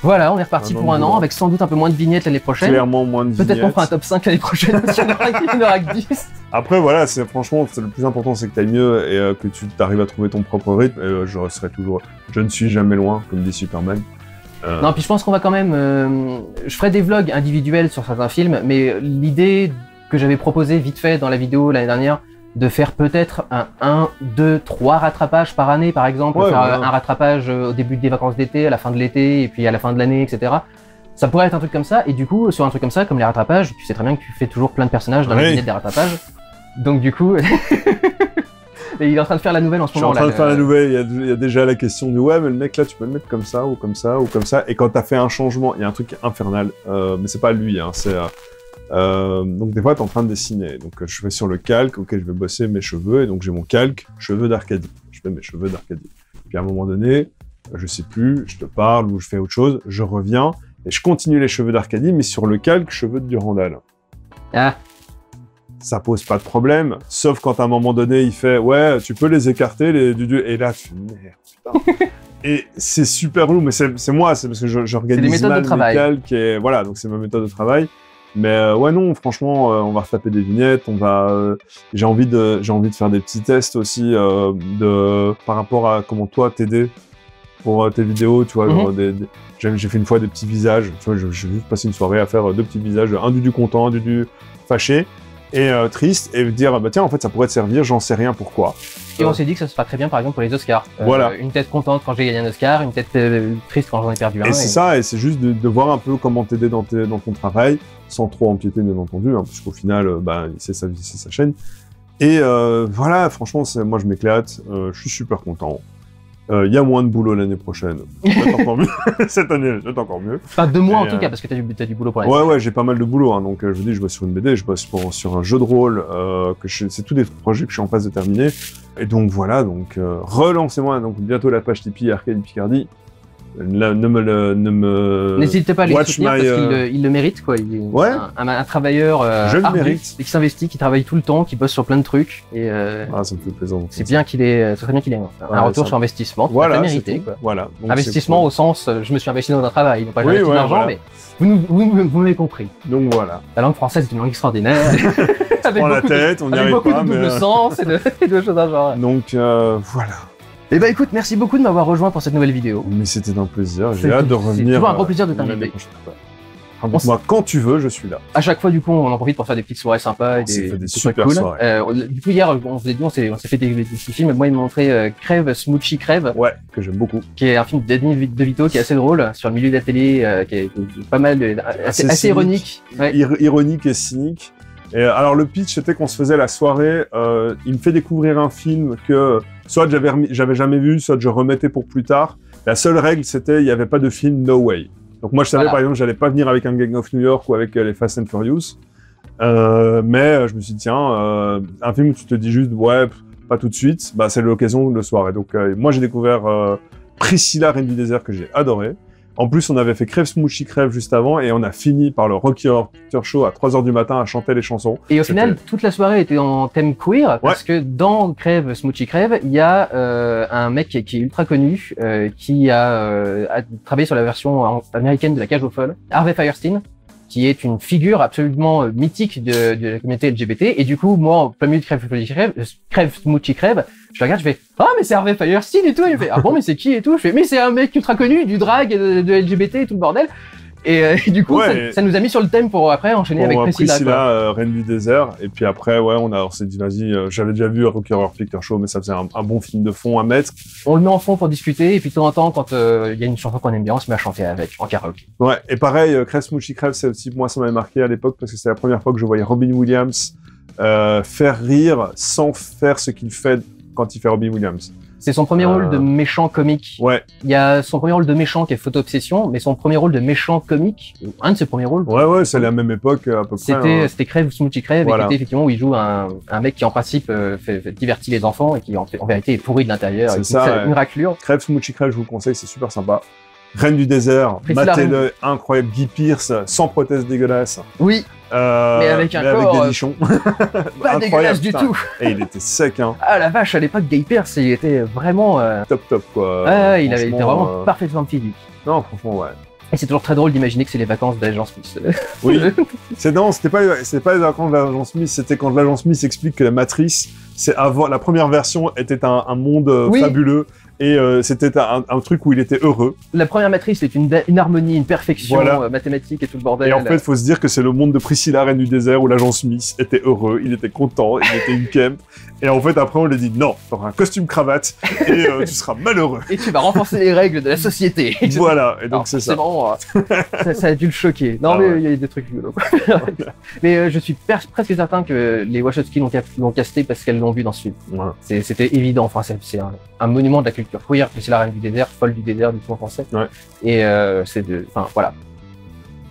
Voilà, on est reparti Un an pour un de an, boulot. avec sans doute un peu moins de vignettes l'année prochaine. Clairement moins de vignettes. Peut-être qu'on fera un top 5 l'année prochaine, parce qu'il n'y en aura que 10. Après, voilà, franchement, le plus important, c'est que tu ailles mieux et que tu arrives à trouver ton propre rythme. Et je ne suis jamais loin, comme dit Superman. Non, puis je pense qu'on va quand même... je ferai des vlogs individuels sur certains films, mais l'idée que j'avais proposée vite fait dans la vidéo l'année dernière, de faire peut-être un 1, 2, 3 rattrapages par année, par exemple, Ouais, faire voilà. un rattrapage au début des vacances d'été, à la fin de l'été, et puis à la fin de l'année, etc. Ça pourrait être un truc comme ça, et du coup, sur un truc comme ça, comme les rattrapages, tu sais très bien que tu fais toujours plein de personnages dans les Oui. vignettes des rattrapages. Donc du coup... Et il est en train de faire la nouvelle en ce Je suis en moment. train là, de faire la nouvelle, il y a déjà la question du ouais, mais le mec là, tu peux le mettre comme ça, ou comme ça, ou comme ça. Et quand t'as fait un changement, il y a un truc infernal, mais c'est pas lui, hein, c'est... donc des fois, t'es en train de dessiner. Donc je fais sur le calque, ok, je vais bosser mes cheveux, et donc j'ai mon calque, cheveux d'Arcadie. Je fais mes cheveux d'Arcadie. Puis à un moment donné, je sais plus, je te parle, ou je fais autre chose, je reviens, et je continue les cheveux d'Arcadie, mais sur le calque, cheveux de Durandal. Ah, Ça pose pas de problème, sauf quand à un moment donné, il fait « Ouais, tu peux les écarter, et là, tu fais « Merde, putain !» Et c'est super relou, mais c'est moi, c'est parce que j'organise méthodes de mal travail. mes calques, et voilà, donc c'est ma méthode de travail. Mais ouais, non, franchement, on va retaper des vignettes, j'ai envie de faire des petits tests aussi par rapport à comment toi t'aider pour tes vidéos, tu vois, genre j'ai fait une fois des petits visages, tu vois, j'ai juste passé une soirée à faire 2 petits visages, un du content, un du fâché, et triste, et dire, bah tiens, en fait, ça pourrait te servir, j'en sais rien pourquoi. et on s'est dit que ça se fera très bien par exemple pour les Oscars. Voilà. Une tête contente quand j'ai gagné un Oscar, une tête triste quand j'en ai perdu un. Et c'est ça, et c'est juste de voir un peu comment t'aider dans ton travail, sans trop empiéter bien entendu, hein, parce qu'au final, c'est sa vie, c'est sa chaîne. Et voilà, franchement, moi je m'éclate, je suis super content. Il y a moins de boulot l'année prochaine. Ça va être encore mieux. Cette année, ça va être encore mieux. Enfin, 2 mois en Et, tout cas, parce que t'as du boulot pour l'année. Ouais, j'ai pas mal de boulot. Hein, donc, je vous dis, je bosse sur une BD, je bosse sur un jeu de rôle. C'est tous des projets que je suis en phase de terminer. Et donc, voilà. Donc, relancez-moi. Donc, bientôt la page Tipeee Arcade Picardie. Là, N'hésitez pas à les Watch soutenir my, parce qu'il le mérite, quoi. Il est Ouais. un travailleur Je le ardu, mérite. et qui s'investit, qui travaille tout le temps, qui bosse sur plein de trucs. Et Ah, ça me fait plaisir. c'est bien qu'il ait, ce serait bien qu'il ait un Ouais, retour ça- sur investissement. Tout à Voilà, fait c'est mérité, tout. quoi. Voilà. Donc, Investissement c'est cool. au sens, je me suis investi dans un travail, non pas Oui, j'ai investi de ouais, l'argent, voilà. mais vous m'avez compris. Donc, voilà. La langue française est une langue extraordinaire. avec Prends la beaucoup de- tête, on n'y avec arrive beaucoup pas, de double mais... sens et de choses à genre. Donc, voilà. Eh ben écoute, merci beaucoup de m'avoir rejoint pour cette nouvelle vidéo. Mais c'était un plaisir. J'ai C'est- hâte de c'est revenir. toujours un gros plaisir de t'inviter. l'année prochaine. Moi, quand tu veux, je suis là. À chaque fois, du coup, on en profite pour faire des petites soirées sympas et On s'est fait des trucs super cool. soirées. Du coup, hier, on vous a dit, on s'est fait des petits films. Moi, il m'a montré Crève, Smoochie Crève, Ouais, que j'aime beaucoup. qui est un film d'Annie DeVito qui est assez drôle sur le milieu de la télé, qui est pas mal, assez cynique. ironique. Ouais. Ironique et cynique. Et alors, le pitch, c'était qu'on se faisait la soirée. Il me fait découvrir un film que soit j'avais jamais vu, soit je remettais pour plus tard. La seule règle, c'était il n'y avait pas de film No Way. Donc moi, je savais, Voilà. par exemple, j'allais pas venir avec un Gang of New York ou avec les Fast and Furious. Mais je me suis dit, tiens, un film où tu te dis juste, ouais, pas tout de suite, bah, c'est l'occasion de le soir. Et donc, moi, j'ai découvert Priscilla, Reine du désert, que j'ai adoré. En plus, on avait fait Crève Smoochie Crève juste avant, et on a fini par le Rocky Horror Picture Show à 3h du matin à chanter les chansons. Et au C'était- final, toute la soirée était en thème queer, parce que dans Crève, Smoochie Crève, il y a un mec qui est ultra connu, qui a travaillé sur la version américaine de La Cage aux Folles, Harvey Fierstein, qui est une figure absolument mythique de la communauté LGBT. Et du coup, moi, en plein milieu de Crève, Smoochie Crève, je le regarde, je fais « Ah, mais c'est Harvey Fierstein et tout !» Il me fait « Ah bon, mais c'est qui et tout ?» Je fais « Mais c'est un mec ultra connu, du drag, de LGBT et tout le bordel !» Et du coup, Ouais, ça nous a mis sur le thème pour après enchaîner avec Priscilla. quoi. Reine du désert. Et puis après, ouais, on s'est dit, vas-y, j'avais déjà vu Rocky Horror Picture Show, mais ça faisait un bon film de fond à mettre. On le met en fond pour discuter, et puis de temps en temps, quand il y a une chanson qu'on aime bien, on se met à chanter avec, en karaoké. Ouais, et pareil, Crève Smoochie Crève, c'est aussi, moi, ça m'avait marqué à l'époque, parce que c'était la première fois que je voyais Robin Williams faire rire sans faire ce qu'il fait quand il fait Robin Williams. C'est son premier rôle de méchant comique. Ouais, Il y a son premier rôle de méchant qui est Photo Obsession, mais son premier rôle de méchant comique, un de ses premiers rôles, ouais, c'est la même époque, à peu près. hein. c'était Crève, Smoochie Crève, Voilà. et qui était effectivement où il joue un mec qui en principe divertit les enfants et qui en vérité est pourri de l'intérieur. C'est et ça, c'est ouais. une raclure. Crève Smoochie Crève, je vous le conseille, c'est super sympa. Reine du désert, Priscilla matez-le, incroyable. Guy Pearce, sans prothèse dégueulasse. Oui, mais avec un corps, avec des nichons. pas dégueulasse du putain. tout. Et il était sec, hein. Ah la vache, à l'époque, Guy Pearce, il était vraiment... Top, quoi. il avait été Franchement, vraiment parfaitement physique. Non, franchement, ouais. Et c'est toujours très drôle d'imaginer que c'est les vacances d'Agent Smith. Oui. C'était pas les vacances de l'agent Smith, c'était quand l'agent Smith explique que la Matrice, c'est avant, la première version était un monde Oui. fabuleux, et c'était un truc où il était heureux. La première matrice est une harmonie, une perfection Voilà. mathématique et tout le bordel. Et en fait, il faut se dire que c'est le monde de Priscilla, Reine du désert, où l'agent Smith était heureux, il était content, il était une camp. Et en fait, après, on lui dit non, t'auras un costume cravate et tu seras malheureux. Et tu vas renforcer les règles de la société. Voilà, et donc Alors, c'est ça. forcément, ça a dû le choquer. Non, Ah mais ouais. il y a des trucs rigolos. Mais je suis presque certain que les Wachowski l'ont casté parce qu'elles l'ont vu dans ce film. Voilà. C'était évident. Enfin, c'est un monument de la culture queer. C'est la Reine du désert, folle du désert, du tout en français. Ouais. Et enfin, voilà.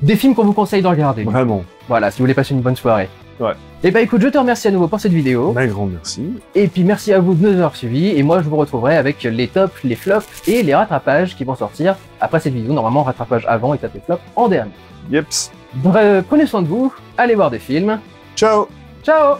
Des films qu'on vous conseille de regarder. Vraiment. Voilà, si vous voulez passer une bonne soirée. Ouais. Et bah écoute, je te remercie à nouveau pour cette vidéo. Un grand merci. Et puis merci à vous de nous avoir suivis. Et moi, je vous retrouverai avec les tops, les flops et les rattrapages qui vont sortir après cette vidéo. Normalement, rattrapage avant et tapez flop en dernier. Yeps. Prenez soin de vous, allez voir des films. Ciao. Ciao.